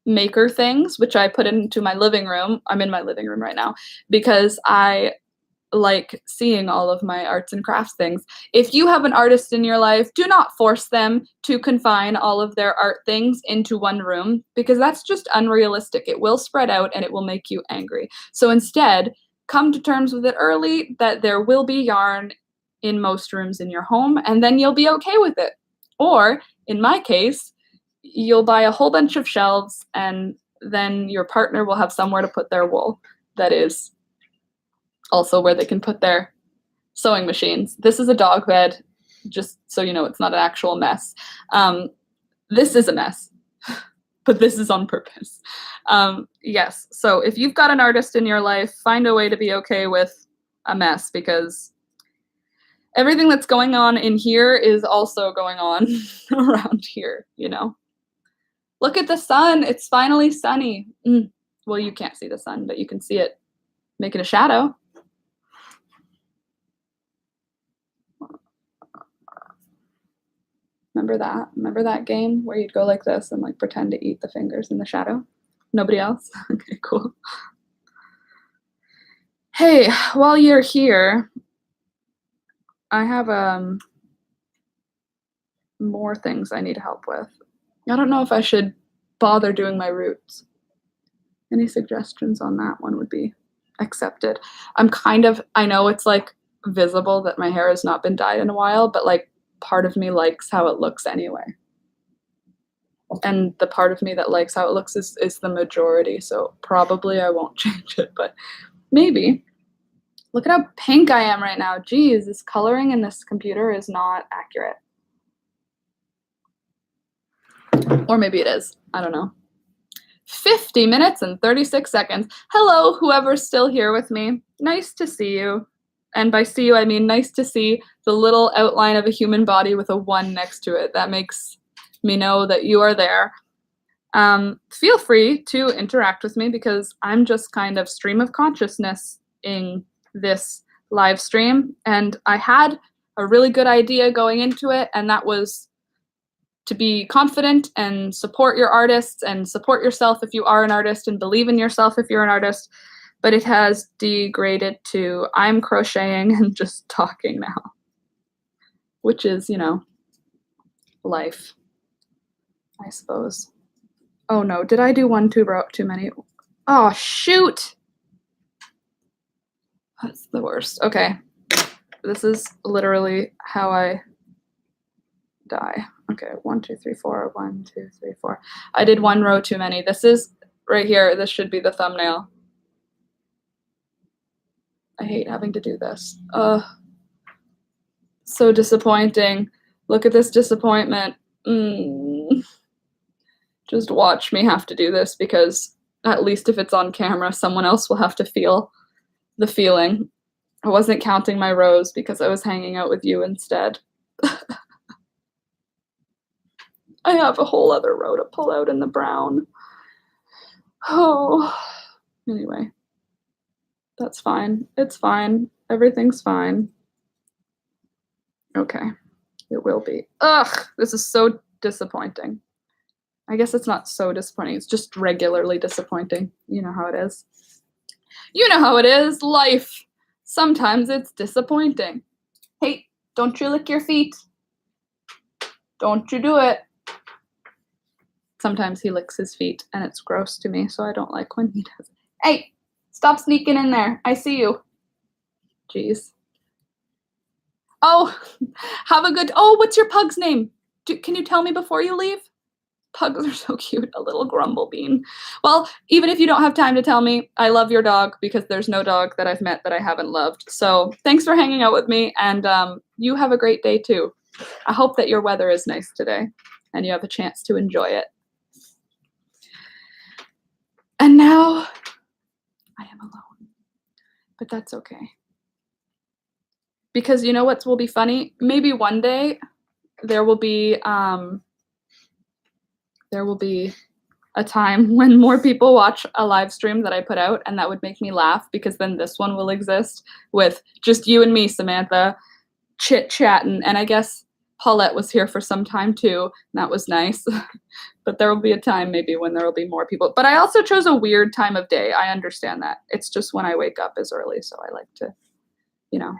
maker things, which I put into my living room. I'm in my living room right now because I like seeing all of my arts and crafts things. If you have an artist in your life, do not force them to confine all of their art things into one room because that's just unrealistic. It will spread out and it will make you angry. So instead, come to terms with it early that there will be yarn in most rooms in your home, and then you'll be okay with it. Or in my case, you'll buy a whole bunch of shelves and then your partner will have somewhere to put their wool that is also where they can put their sewing machines. This is a dog bed, just so you know it's not an actual mess. This is a mess, but this is on purpose. Yes, so if you've got an artist in your life, find a way to be okay with a mess because everything that's going on in here is also going on around here, you know? Look at the sun, it's finally sunny. Well, you can't see the sun, but you can see it making a shadow. Remember that? Remember that game where you'd go like this and like pretend to eat the fingers in the shadow? Nobody else? Okay, cool. Hey, while you're here, I have more things I need help with. I don't know if I should bother doing my roots. Any suggestions on that one would be accepted. I know it's like visible that my hair has not been dyed in a while, but like part of me likes how it looks anyway. And the part of me that likes how it looks is the majority, so probably I won't change it, but maybe. Look at how pink I am right now. Geez, this coloring in this computer is not accurate. Or maybe it is. I don't know. 50 minutes and 36 seconds. Hello, whoever's still here with me. Nice to see you. And by see you, I mean nice to see the little outline of a human body with a 1 next to it. That makes me know that you are there. Feel free to interact with me because I'm just kind of stream of consciousness in this live stream. And I had a really good idea going into it, and that was to be confident and support your artists and support yourself if you are an artist and believe in yourself if you're an artist. But it has degraded to I'm crocheting and just talking now, which is, you know, life, I suppose. Oh no, did I do 1 too many? Oh, shoot. That's the worst. Okay. This is literally how I die. Okay, 1, 2, 3, 4, 1, 2, 3, 4. I did 1 row too many. This is right here. This should be the thumbnail. I hate having to do this. So disappointing. Look at this disappointment. Just watch me have to do this because at least if it's on camera, someone else will have to feel the feeling. I wasn't counting my rows because I was hanging out with you instead. I have a whole other row to pull out in the brown. Oh, anyway, that's fine. It's fine. Everything's fine. Okay, it will be. Ugh, this is so disappointing. I guess it's not so disappointing. It's just regularly disappointing. You know how it is. You know how it is. Life. Sometimes it's disappointing. Hey, don't you lick your feet. Don't you do it. Sometimes he licks his feet, and it's gross to me, so I don't like when he does it. Hey, stop sneaking in there. I see you. Jeez. Oh, have a good... Oh, what's your pug's name? Can you tell me before you leave? Pugs are so cute, a little grumble bean. Well, even if you don't have time to tell me, I love your dog because there's no dog that I've met that I haven't loved. So thanks for hanging out with me, and you have a great day too. I hope that your weather is nice today and you have a chance to enjoy it. And now I am alone, but that's okay. Because you know what will be funny? Maybe one day there will be a time when more people watch a live stream that I put out, and that would make me laugh because then this one will exist with just you and me, Samantha, chit-chatting. And I guess Paulette was here for some time too, and that was nice. But there will be a time maybe when there will be more people. But I also chose a weird time of day. I understand that. It's just when I wake up is early, so I like to, you know.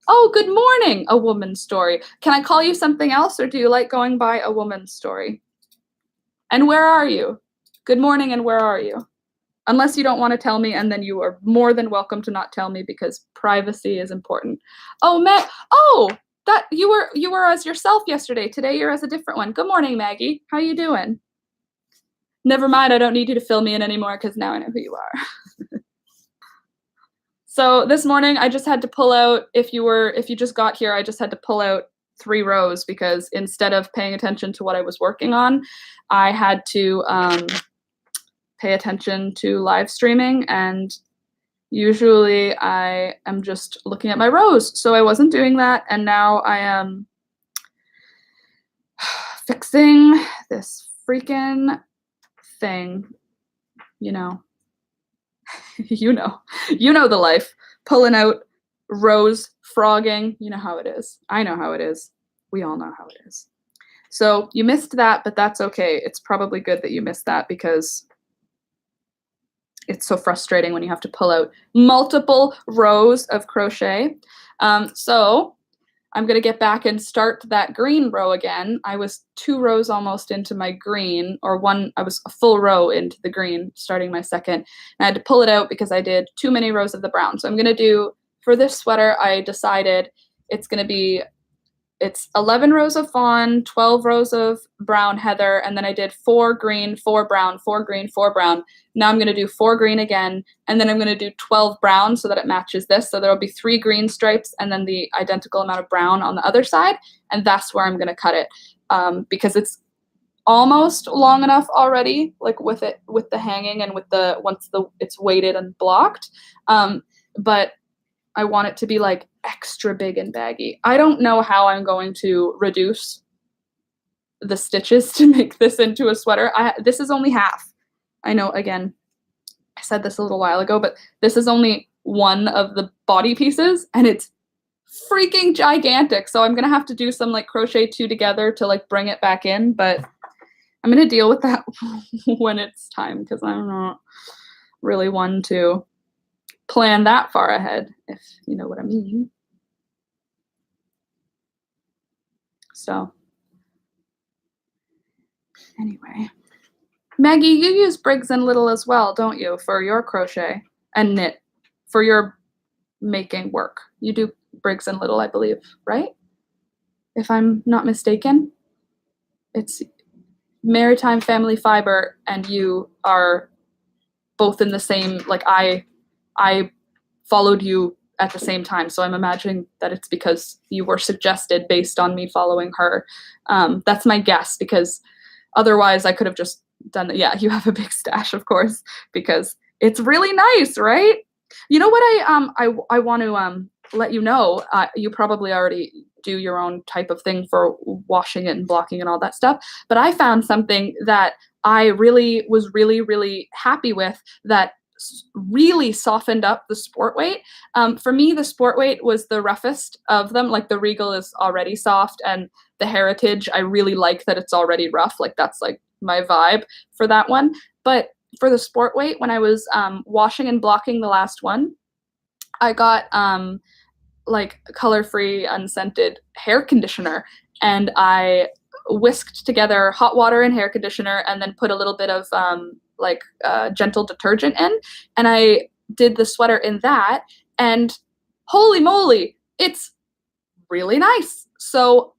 Oh, good morning, A Woman's Story. Can I call you something else, or do you like going by A Woman's Story? And where are you? Good morning, and where are you? Unless you don't want to tell me, and then you are more than welcome to not tell me because privacy is important. Oh, that you were as yourself yesterday. Today you're as a different one. Good morning, Maggie. How you doing? Never mind, I don't need you to fill me in anymore because now I know who you are. So this morning I just had to pull out, if you just got here, I just had to pull out 3 rows because instead of paying attention to what I was working on, I had to pay attention to live streaming, and usually I am just looking at my rows. So I wasn't doing that, and now I am fixing this freaking thing, you know. you know the life, pulling out rows, frogging. You know how it is. I know how it is. We all know how it is. So you missed that, but that's okay. It's probably good that you missed that because it's so frustrating when you have to pull out multiple rows of crochet. So I'm going to get back and start that green row again. I was 2 rows almost into my green, or I was a full row into the green, starting my second. And I had to pull it out because I did too many rows of the brown. So I'm going to do, for this sweater, I decided it's going to be, it's 11 rows of fawn, 12 rows of brown heather, and then I did 4 green, 4 brown, 4 green, 4 brown. Now I'm going to do 4 green again, and then I'm going to do 12 brown so that it matches this. So there will be 3 green stripes and then the identical amount of brown on the other side, and that's where I'm going to cut it because it's almost long enough already, like with the hanging and with it's weighted and blocked. But I want it to be like extra big and baggy. I don't know how I'm going to reduce the stitches to make this into a sweater. This is only half. I know, again, I said this a little while ago, but this is only one of the body pieces and it's freaking gigantic. So I'm going to have to do some like crochet 2 together to like bring it back in, but I'm going to deal with that when it's time because I'm not really one to plan that far ahead, if you know what I mean. So anyway, Maggie, you use Briggs and Little as well, don't you, for your crochet and knit, for your making work? You do Briggs and Little, I believe, right? If I'm not mistaken. It's Maritime Family Fiber, and you are both in the same, like I followed you at the same time, so I'm imagining that it's because you were suggested based on me following her. That's my guess, because otherwise I could have just done it. Yeah, you have a big stash, of course, because it's really nice, right? You know what I want to let you know, you probably already do your own type of thing for washing it and blocking and all that stuff, but I found something that I really was really happy with that really softened up the sport weight. For me, the sport weight was the roughest of them. Like the Regal is already soft, and the Heritage, I really like that it's already rough. Like that's like my vibe for that one. But for the sport weight, when I was washing and blocking the last one, I got like color-free unscented hair conditioner, and I whisked together hot water and hair conditioner and then put a little bit of gentle detergent in, and I did the sweater in that, and holy moly, it's really nice. So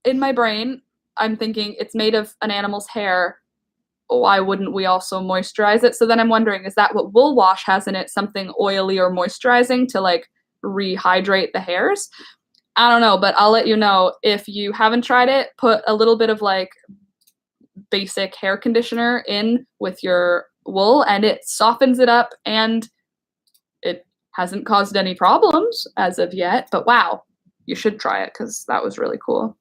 in my brain, I'm thinking it's made of an animal's hair. Why wouldn't we also moisturize it? So then I'm wondering, is that what wool wash has in it? Something oily or moisturizing to like rehydrate the hairs? I don't know, but I'll let you know. If you haven't tried it, put a little bit of like basic hair conditioner in with your wool and it softens it up, and it hasn't caused any problems as of yet, but wow, you should try it because that was really cool.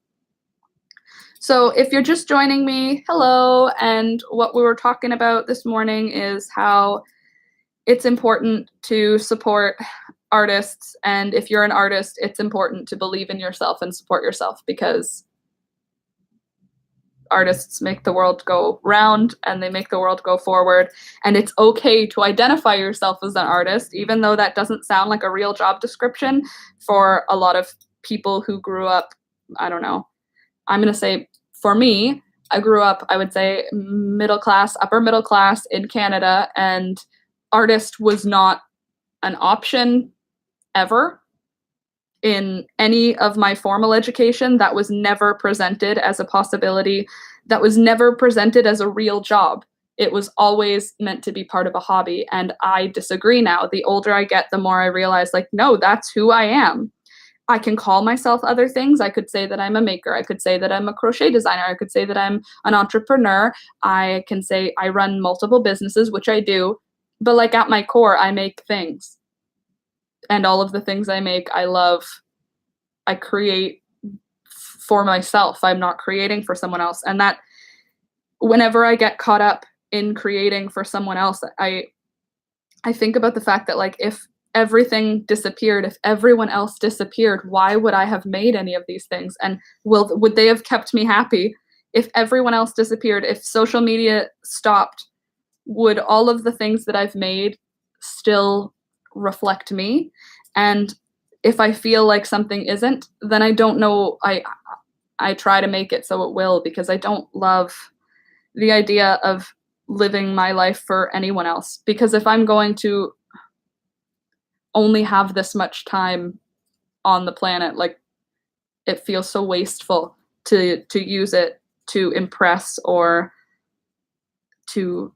So if you're just joining me, hello, and what we were talking about this morning is how it's important to support artists, and if you're an artist, it's important to believe in yourself and support yourself, because artists make the world go round and they make the world go forward, and it's okay to identify yourself as an artist, even though that doesn't sound like a real job description for a lot of people who grew up, I don't know, I'm going to say for me, I grew up, I would say middle class, upper middle class in Canada, and artist was not an option ever in any of my formal education. That was never presented as a possibility. That was never presented as a real job. It was always meant to be part of a hobby. And I disagree now. The older I get, the more I realize, like, no, that's who I am. I can call myself other things. I could say that I'm a maker. I could say that I'm a crochet designer. I could say that I'm an entrepreneur. I can say I run multiple businesses, which I do. But like at my core, I make things. And all of the things I make, I love. I create for myself. I'm not creating for someone else. And that whenever I get caught up in creating for someone else, I think about the fact that like if everything disappeared, if everyone else disappeared, why would I have made any of these things? And would they have kept me happy if everyone else disappeared? If social media stopped, would all of the things that I've made still reflect me? And if I feel like something isn't, then I don't know. I try to make it so it will, because I don't love the idea of living my life for anyone else. Because if I'm going to only have this much time on the planet, like, it feels so wasteful to use it to impress or to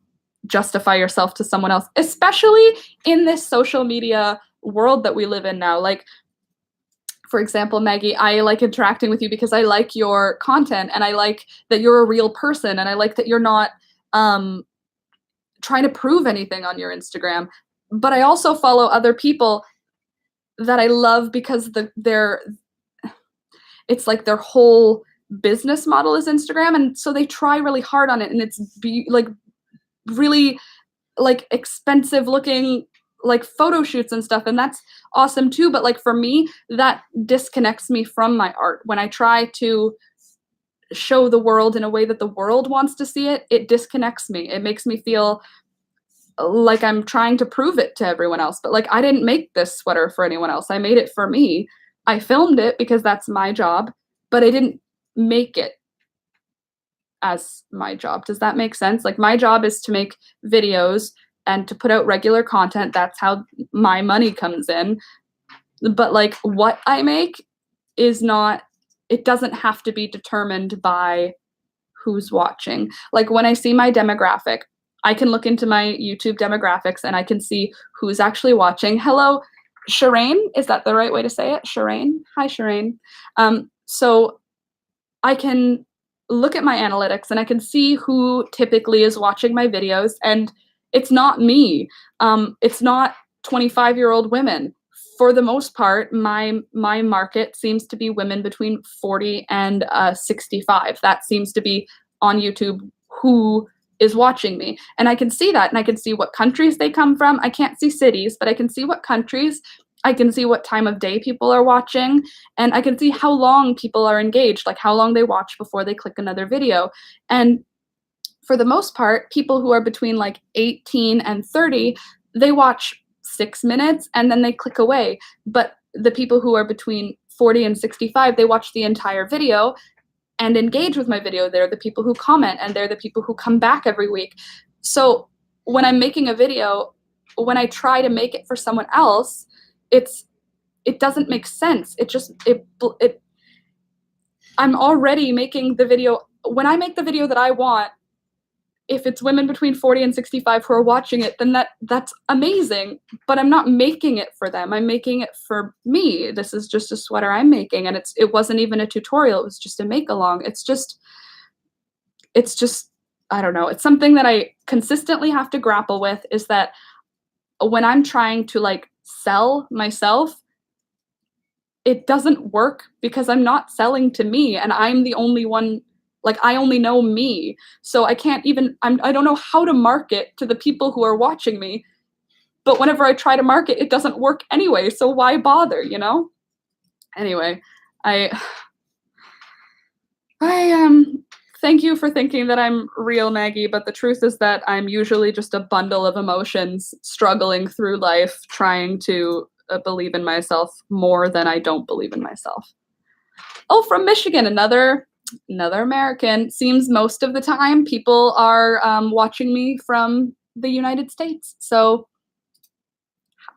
justify yourself to someone else, especially in this social media world that we live in now. Like, for example, Maggie, I like interacting with you because I like your content, and I like that you're a real person, and I like that you're not trying to prove anything on your Instagram. But I also follow other people that I love because it's like their whole business model is Instagram, and so they try really hard on it, and it's like really like expensive looking like photo shoots and stuff, and that's awesome too. But like for me, that disconnects me from my art. When I try to show the world in a way that the world wants to see it, it disconnects me. It makes me feel like I'm trying to prove it to everyone else. But like, I didn't make this sweater for anyone else. I made it for me. I filmed it because that's my job, but I didn't make it as my job. Does that make sense? Like, my job is to make videos and to put out regular content. That's how my money comes in. But like, what I make is not, it doesn't have to be determined by who's watching. Like, when I see my demographic, I can look into my YouTube demographics and I can see who's actually watching. Hello, Shireen. Is that the right way to say it? Shireen. Hi, Shireen. So I can look at my analytics and I can see who typically is watching my videos, and it's not me. It's not 25-year-old women. For the most part, my market seems to be women between 40 and 65. That seems to be on YouTube who is watching me. And I can see that, and I can see what countries they come from. I can't see cities, but I can see what countries. I can see what time of day people are watching, and I can see how long people are engaged, like how long they watch before they click another video. And for the most part, people who are between like 18 and 30, they watch 6 minutes and then they click away. But the people who are between 40 and 65, they watch the entire video and engage with my video. They're the people who comment, and they're the people who come back every week. So when I'm making a video, when I try to make it for someone else, it doesn't make sense. I'm already making the video. When I make the video that I want, if it's women between 40 and 65 who are watching it, then that's amazing. But I'm not making it for them. I'm making it for me. This is just a sweater I'm making, and it wasn't even a tutorial. It was just a make along. It's just I don't know. It's something that I consistently have to grapple with, is that when I'm trying to like sell myself, it doesn't work because I'm not selling to me, and I'm the only one. Like, I only know me, so I can't even, I don't know how to market to the people who are watching me. But whenever I try to market, it doesn't work anyway, so why bother, you know? Anyway, I thank you for thinking that I'm real, Maggie, but the truth is that I'm usually just a bundle of emotions struggling through life, trying to believe in myself more than I don't believe in myself. Oh, from Michigan, another American. Seems most of the time people are watching me from the United States. So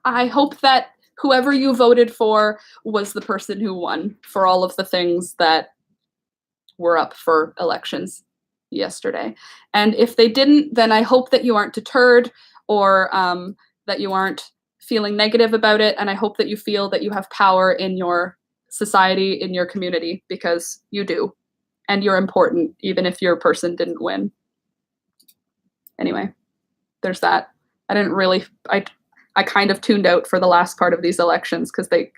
I hope that whoever you voted for was the person who won for all of the things that were up for elections yesterday. And if they didn't, then I hope that you aren't deterred, or that you aren't feeling negative about it. And I hope that you feel that you have power in your society, in your community, because you do. And you're important, even if your person didn't win. Anyway, there's that. I kind of tuned out for the last part of these elections because they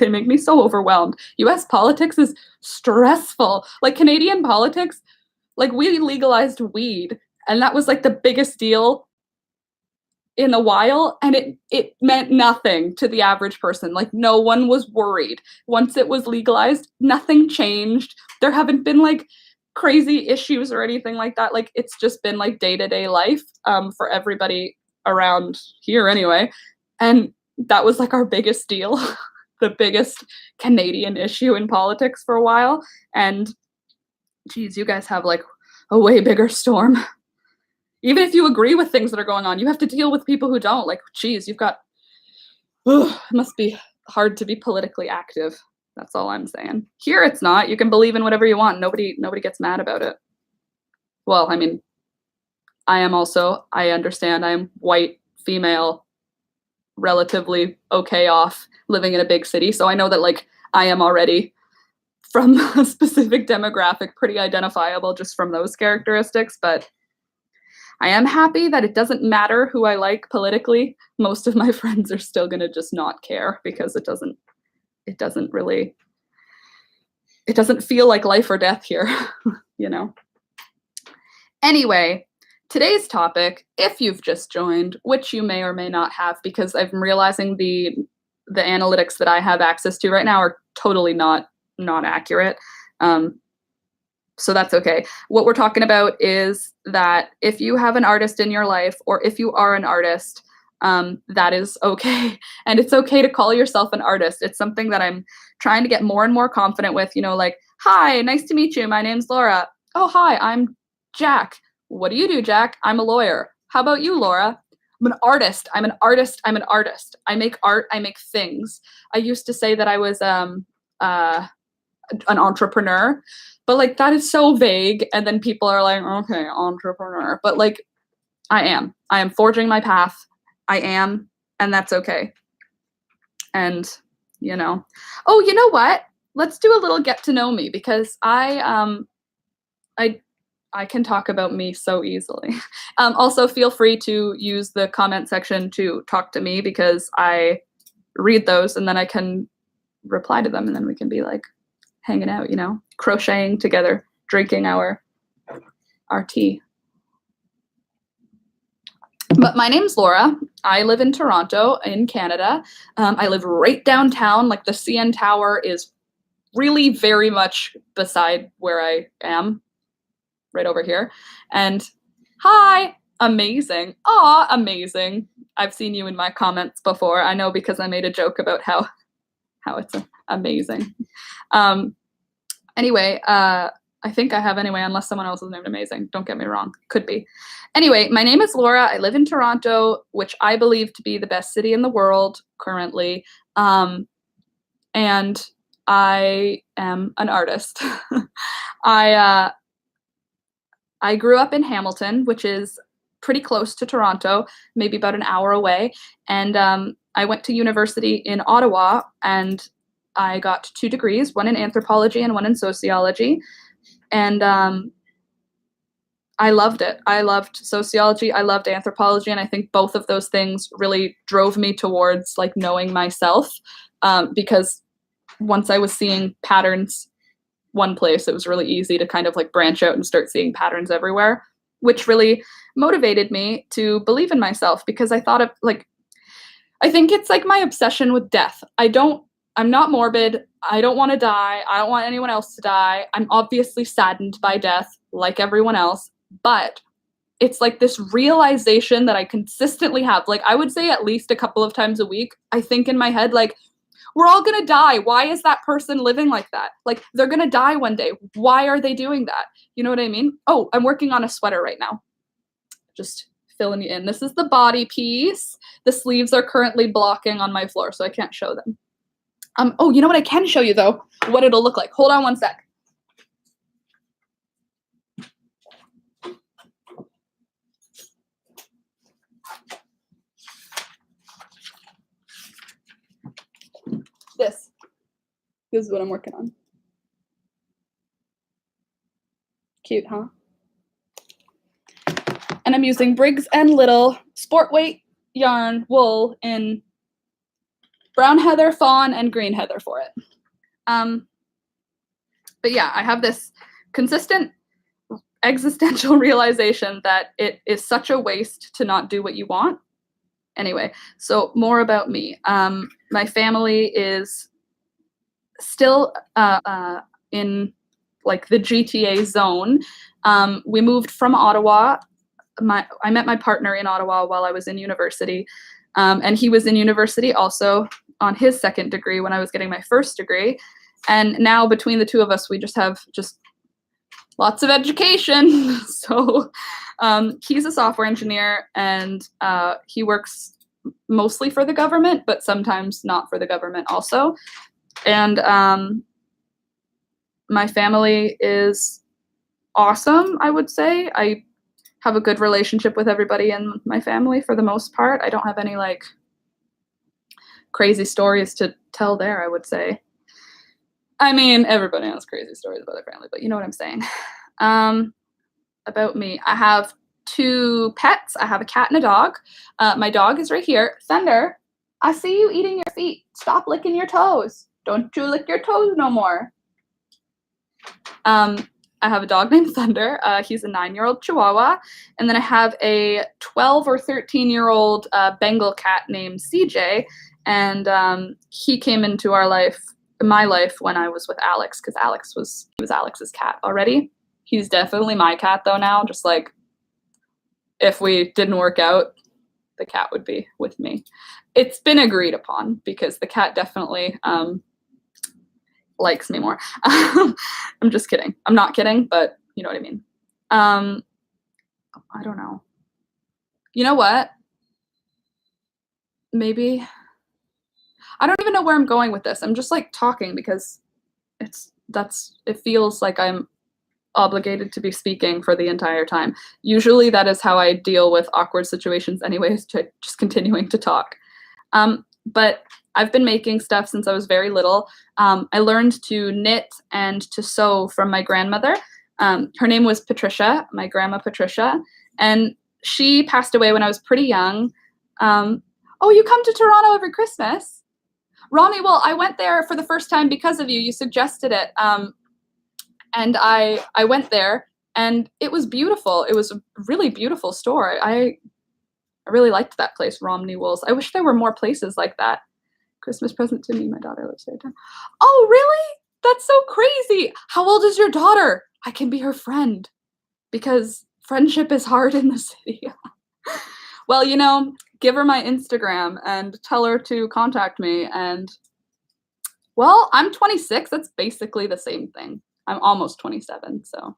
make me so overwhelmed. US politics is stressful. Like, Canadian politics, like, we legalized weed, and that was like the biggest deal in a while, and it meant nothing to the average person. Like, no one was worried. Once it was legalized, nothing changed. There haven't been like crazy issues or anything like that. Like, it's just been like day-to-day life for everybody around here anyway. And that was like our biggest deal, the biggest Canadian issue in politics for a while. And geez, you guys have like a way bigger storm. Even if you agree with things that are going on, you have to deal with people who don't. Like, geez, you've got, it must be hard to be politically active. That's all I'm saying. Here it's not. You can believe in whatever you want. Nobody gets mad about it. Well, I mean, I understand I'm white, female, relatively okay off, living in a big city. So I know that like I am already from a specific demographic pretty identifiable just from those characteristics, but I am happy that it doesn't matter who I like politically. Most of my friends are still gonna just not care because it doesn't feel like life or death here, you know? Anyway, today's topic, if you've just joined, which you may or may not have, because I'm realizing the analytics that I have access to right now are totally not accurate. So that's okay. What we're talking about is that if you have an artist in your life, or if you are an artist, that is okay. And it's okay to call yourself an artist. It's something that I'm trying to get more and more confident with, you know, like, hi, nice to meet you. My name's Laura. Oh, hi, I'm Jack. What do you do, Jack? I'm a lawyer. How about you, Laura? I'm an artist. I'm an artist. I'm an artist. I make art. I make things. I used to say that I was an entrepreneur, but like that is so vague. And then people are like, okay, entrepreneur. But like, I am forging my path. I am, and that's okay. And, you know, oh, you know what? Let's do a little get to know me, because I can talk about me so easily. Also, feel free to use the comment section to talk to me, because I read those and then I can reply to them, and then we can be like hanging out, you know, crocheting together, drinking our tea. But my name's Laura. I live in Toronto in Canada. I live right downtown. Like, the CN Tower is really very much beside where I am, right over here. And hi, amazing. Aw, amazing. I've seen you in my comments before. I know, because I made a joke about how it's amazing. Anyway, I think I have anyway, unless someone else is named Amazing. Don't get me wrong. Could be. Anyway, my name is Laura. I live in Toronto, which I believe to be the best city in the world currently. And I am an artist. I grew up in Hamilton, which is pretty close to Toronto, maybe about an hour away. And I went to university in Ottawa, and I got 2 degrees, one in anthropology and one in sociology. And I loved it. I loved sociology. I loved anthropology. And I think both of those things really drove me towards like knowing myself, because once I was seeing patterns one place, it was really easy to kind of like branch out and start seeing patterns everywhere, which really motivated me to believe in myself, because I thought of like, I think it's like my obsession with death. I'm not morbid. I don't want to die. I don't want anyone else to die. I'm obviously saddened by death, like everyone else, but it's like this realization that I consistently have. Like, I would say at least a couple of times a week, I think in my head, like, we're all gonna die. Why is that person living like that? Like, they're gonna die one day. Why are they doing that? You know what I mean? Oh, I'm working on a sweater right now. Just filling you in. This is the body piece. The sleeves are currently blocking on my floor, so I can't show them. Oh, you know what I can show you, though? What it'll look like. Hold on one sec. This is what I'm working on. Cute, huh? And I'm using Briggs & Little sport weight yarn wool in brown heather, fawn, and green heather for it. But yeah, I have this consistent existential realization that it is such a waste to not do what you want. Anyway, so more about me. My family is still in like the GTA zone. We moved from Ottawa. I met my partner in Ottawa while I was in university, and he was in university also on his second degree when I was getting my first degree. And now between the two of us, we just have just lots of education. So he's a software engineer, and he works mostly for the government, but sometimes not for the government also. And my family is awesome, I would say. I have a good relationship with everybody in my family for the most part. I don't have any like crazy stories to tell there, I would say. I mean, everybody has crazy stories about their family, but you know what I'm saying. About me, I have 2 pets. I have a cat and a dog. My dog is right here. Thunder, I see you eating your feet. Stop licking your toes. Don't you lick your toes no more. I have a dog named Thunder. He's a 9-year-old Chihuahua. And then I have a 12 or 13-year-old Bengal cat named CJ. And he came into my life when I was with Alex, because he was Alex's cat already. He's definitely my cat though now. Just like if we didn't work out, the cat would be with me. It's been agreed upon because the cat definitely likes me more. I'm just kidding. I'm not kidding, but you know what I mean. I don't know. You know what? Maybe I don't even know where I'm going with this. I'm just like talking because it feels like I'm obligated to be speaking for the entire time. Usually that is how I deal with awkward situations anyways, to just continuing to talk. But I've been making stuff since I was very little. I learned to knit and to sew from my grandmother. Her name was Patricia, my grandma Patricia, and she passed away when I was pretty young. Oh, you come to Toronto every Christmas? Ronnie, well, I went there for the first time because of you. You suggested it. And I went there, and it was beautiful. It was a really beautiful store. I really liked that place, Romney Wools. I wish there were more places like that. Christmas present to me, my daughter lives there. Oh, really? That's so crazy. How old is your daughter? I can be her friend, because friendship is hard in the city. Well, you know, give her my Instagram and tell her to contact me. And, well, I'm 26. That's basically the same thing. I'm almost 27, so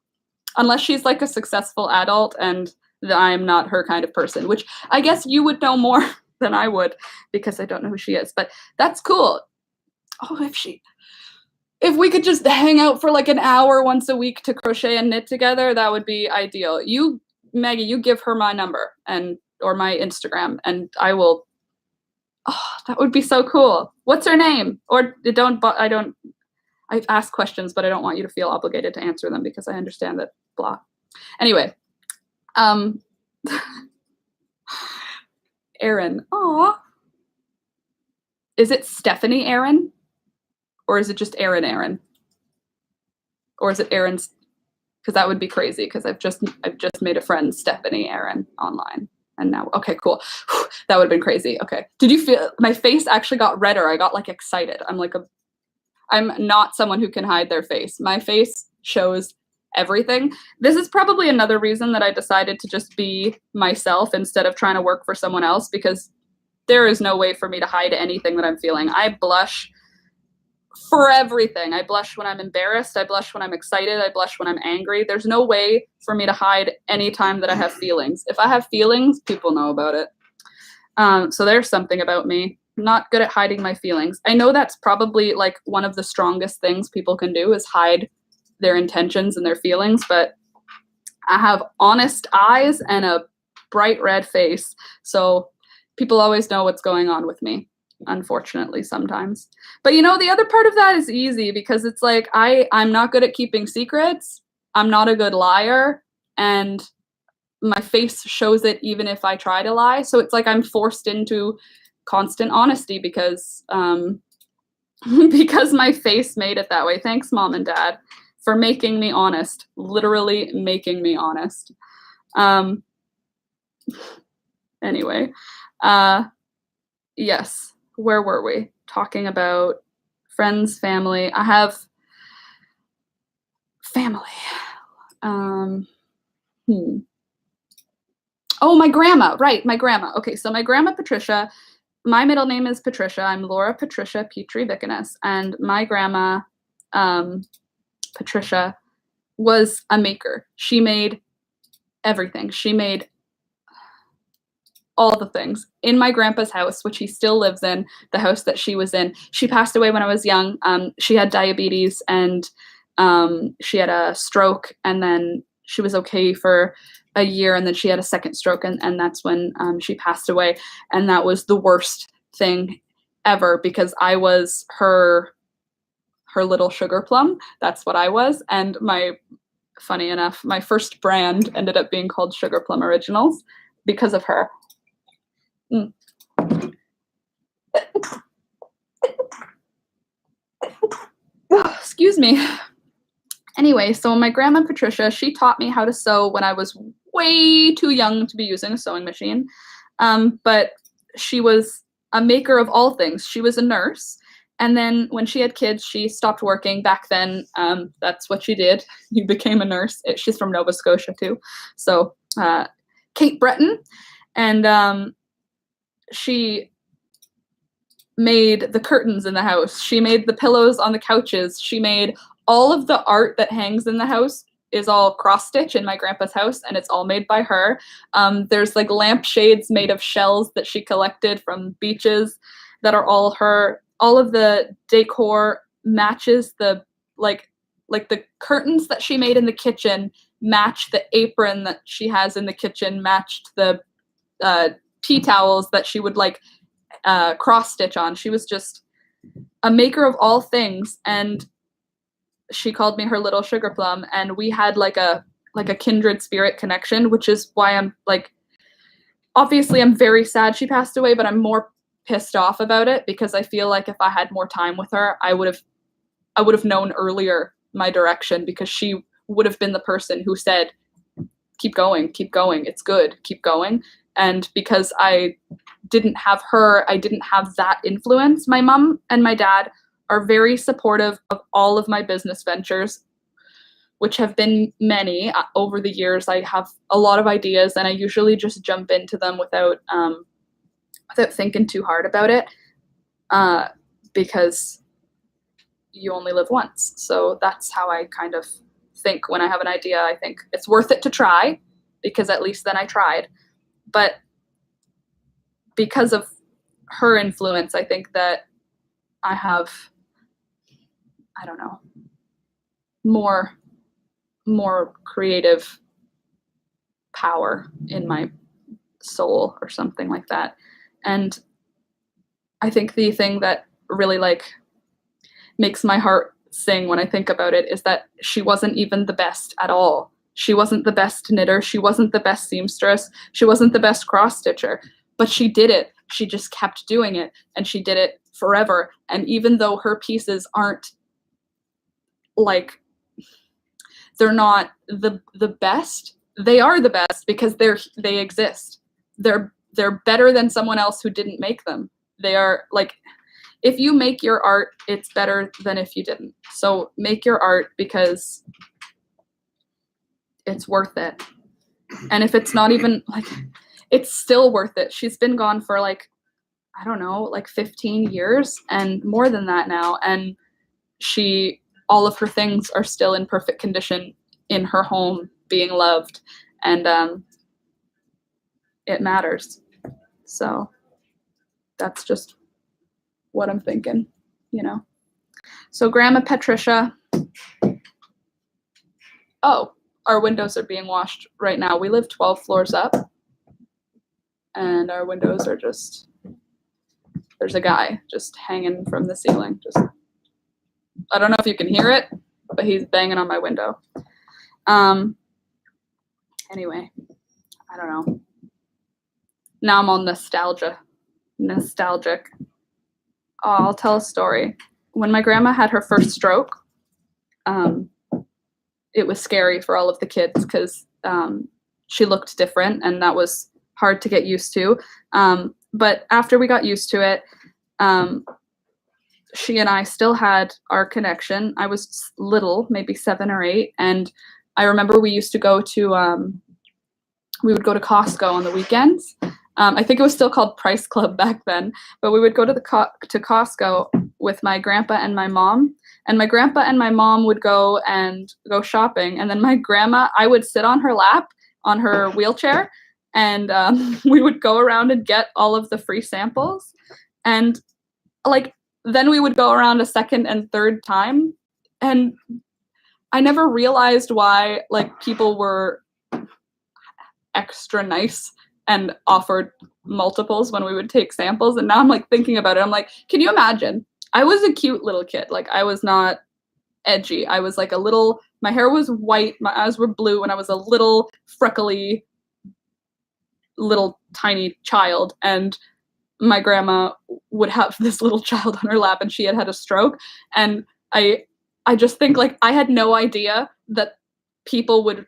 unless she's like a successful adult and I'm not her kind of person, which I guess you would know more than I would because I don't know who she is, but that's cool. Oh, if we could just hang out for like an hour once a week to crochet and knit together, that would be ideal. You, Maggie, you give her my number or my Instagram, and I will. Oh, that would be so cool. What's her name? Or I ask questions, but I don't want you to feel obligated to answer them because I understand that blah. Anyway, Erin. Aw. Is it Stephanie Erin? Or is it just Erin? Or is it Erin's? Because that would be crazy, because I've just made a friend, Stephanie Erin, online. And now, okay, cool. That would have been crazy. Okay. Did you feel my face actually got redder? I got like excited. I'm not someone who can hide their face. My face shows everything. This is probably another reason that I decided to just be myself instead of trying to work for someone else, because there is no way for me to hide anything that I'm feeling. I blush for everything. I blush when I'm embarrassed. I blush when I'm excited. I blush when I'm angry. There's no way for me to hide any time that I have feelings. If I have feelings, people know about it. So there's something about me. I'm not good at hiding my feelings. I know that's probably like one of the strongest things people can do is hide their intentions and their feelings, but I have honest eyes and a bright red face. So people always know what's going on with me, unfortunately, sometimes. But you know, the other part of that is easy, because it's like I'm not good at keeping secrets. I'm not a good liar, and my face shows it even if I try to lie. So it's like I'm forced into constant honesty because because my face made it that way. Thanks, Mom and Dad, for making me honest, literally making me honest. Anyway, Uh, yes. Where were we? Talking about friends, family. I have family. Um, hmm. Oh, my grandma. Right, my grandma. Okay, so my grandma Patricia. My middle name is Patricia. I'm Laura Patricia Petrie Vicanis, and my grandma, um, Patricia, was a maker. She made everything. She made all the things in my grandpa's house, which he still lives in, the house that she was in. She passed away when I was young. She had diabetes and she had a stroke, and then she was okay for a year, and then she had a second stroke, and that's when she passed away. And that was the worst thing ever because I was her little sugar plum. That's what I was. And funny enough, my first brand ended up being called Sugar Plum Originals because of her. Mm. Excuse me. Anyway, so my grandma Patricia, she taught me how to sew when I was way too young to be using a sewing machine. But she was a maker of all things. She was a nurse. And then when she had kids, she stopped working. Back then, that's what she did. You became a nurse. She's from Nova Scotia too. So Cape Breton. And she made the curtains in the house. She made the pillows on the couches. She made all of the art that hangs in the house is all cross stitch in my grandpa's house, and it's all made by her. There's like lampshades made of shells that she collected from beaches that are all her. All of the decor matches the like the curtains that she made in the kitchen match the apron that she has in the kitchen, matched the tea towels that she would like cross stitch on. She was just a maker of all things, and she called me her little sugar plum, and we had like a kindred spirit connection, which is why I'm like, obviously I'm very sad she passed away, but I'm more pissed off about it because I feel like if I had more time with her, I would have known earlier my direction, because she would have been the person who said, keep going, it's good, keep going. And because I didn't have her, I didn't have that influence. My mom and my dad are very supportive of all of my business ventures, which have been many over the years. I have a lot of ideas, and I usually just jump into them without thinking too hard about it, because you only live once. So that's how I kind of think when I have an idea. I think it's worth it to try, because at least then I tried. But because of her influence, I think that I have, I don't know, more creative power in my soul or something like that. And I think the thing that really like makes my heart sing when I think about it is that she wasn't even the best at all. She wasn't the best knitter. She wasn't the best seamstress. She wasn't the best cross stitcher, but she did it. She just kept doing it, and she did it forever. And even though her pieces aren't like, they're not the best, they are the best because they exist. They're better than someone else who didn't make them. They are like, if you make your art, it's better than if you didn't. So make your art because it's worth it. And if it's not even like, it's still worth it. She's been gone for like, I don't know, like 15 years and more than that now. And all of her things are still in perfect condition in her home, being loved. And it matters. So that's just what I'm thinking, you know. So Grandma Patricia. Oh, our windows are being washed right now. We live 12 floors up, and our windows are just, there's a guy just hanging from the ceiling. Just, I don't know if you can hear it, but he's banging on my window. Anyway, I don't know. Now I'm all nostalgic. Oh, I'll tell a story. When my grandma had her first stroke, it was scary for all of the kids because she looked different, and that was hard to get used to. But after we got used to it, she and I still had our connection. I was little, maybe 7 or 8, and I remember we used to go to we would go to Costco on the weekends. I think it was still called Price Club back then, but we would go to Costco with my grandpa and my mom. And my grandpa and my mom would go shopping, and then my grandma, I would sit on her lap on her wheelchair, and we would go around and get all of the free samples, and like then we would go around a second and third time, and I never realized why like people were extra nice and offered multiples when we would take samples. And now I'm like thinking about it, I'm like, can you imagine? I was a cute little kid. Like I was not edgy. I was like a little, my hair was white, my eyes were blue, and I was a little freckly little tiny child, and my grandma would have this little child on her lap, and she had a stroke. And I just think like I had no idea that people would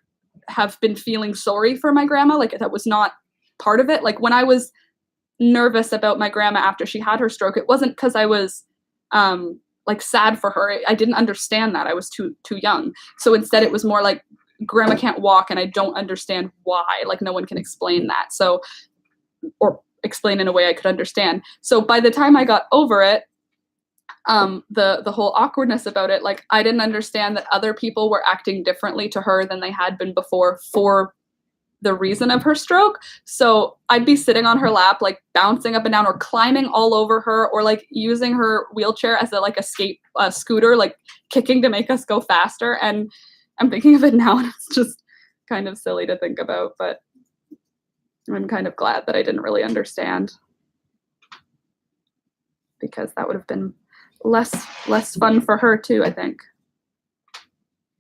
have been feeling sorry for my grandma. Like that was not part of it. Like when I was nervous about my grandma after she had her stroke, it wasn't because I was like sad for her. I didn't understand that. I was too young. So instead it was more like grandma can't walk and I don't understand why. Like no one can explain that. So, or explain in a way I could understand. So by the time I got over it, the whole awkwardness about it, like I didn't understand that other people were acting differently to her than they had been before for the reason of her stroke. So I'd be sitting on her lap, like bouncing up and down or climbing all over her, or like using her wheelchair as a scooter, like kicking to make us go faster. And I'm thinking of it now and it's just kind of silly to think about, but I'm kind of glad that I didn't really understand, because that would have been less fun for her too, I think.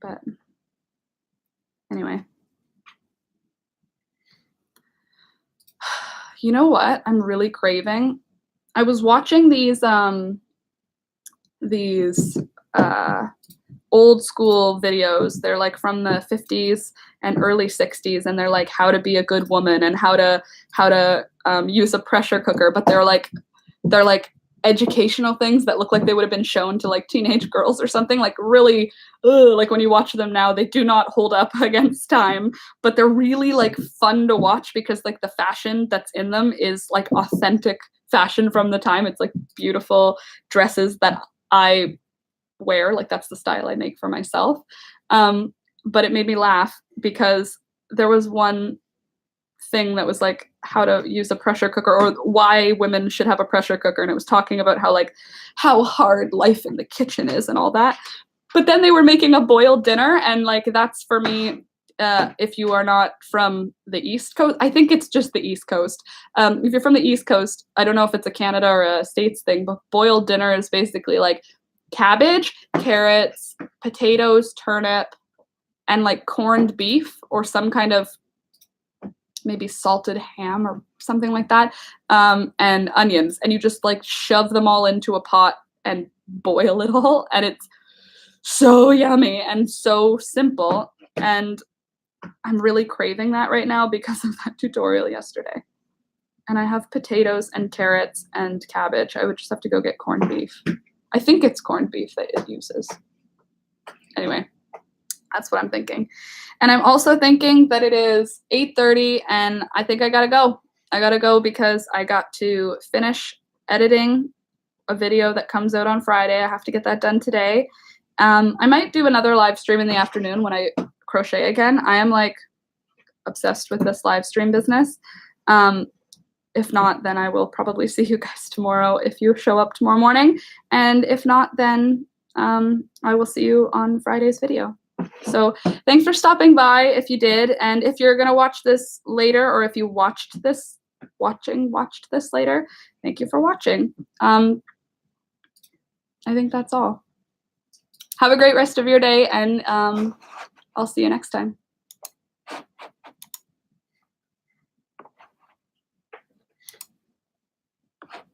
But anyway. You know what I'm really craving? I was watching these old school videos. They're like from the 50s and early 60s, and they're like how to be a good woman and how to use a pressure cooker, but they're like educational things that look like they would have been shown to like teenage girls or something. Like really, like when you watch them now, they do not hold up against time, but they're really like fun to watch because like the fashion that's in them is like authentic fashion from the time. It's like beautiful dresses that I wear. Like that's the style I make for myself. But it made me laugh because there was one thing that was like how to use a pressure cooker, or why women should have a pressure cooker, and it was talking about how hard life in the kitchen is and all that. But then they were making a boiled dinner, and like that's for me, if you are not from the East Coast, I think it's just the East Coast. If you're from the East Coast, I don't know if it's a Canada or a States thing, but boiled dinner is basically like cabbage, carrots, potatoes, turnip, and like corned beef or some kind of maybe salted ham or something like that, and onions, and you just like shove them all into a pot and boil it all, and it's so yummy and so simple, and I'm really craving that right now because of that tutorial yesterday. And I have potatoes and carrots and cabbage. I would just have to go get corned beef. I think it's corned beef that it uses. Anyway, that's what I'm thinking. And I'm also thinking that it is 8:30 and I think I gotta go. I gotta go because I got to finish editing a video that comes out on Friday. I have to get that done today. I might do another live stream in the afternoon when I crochet again. I am like obsessed with this live stream business. If not, then I will probably see you guys tomorrow if you show up tomorrow morning. And if not, then I will see you on Friday's video. So thanks for stopping by if you did. And if you're going to watch this later, or if you watched this later, thank you for watching. I think that's all. Have a great rest of your day, and I'll see you next time.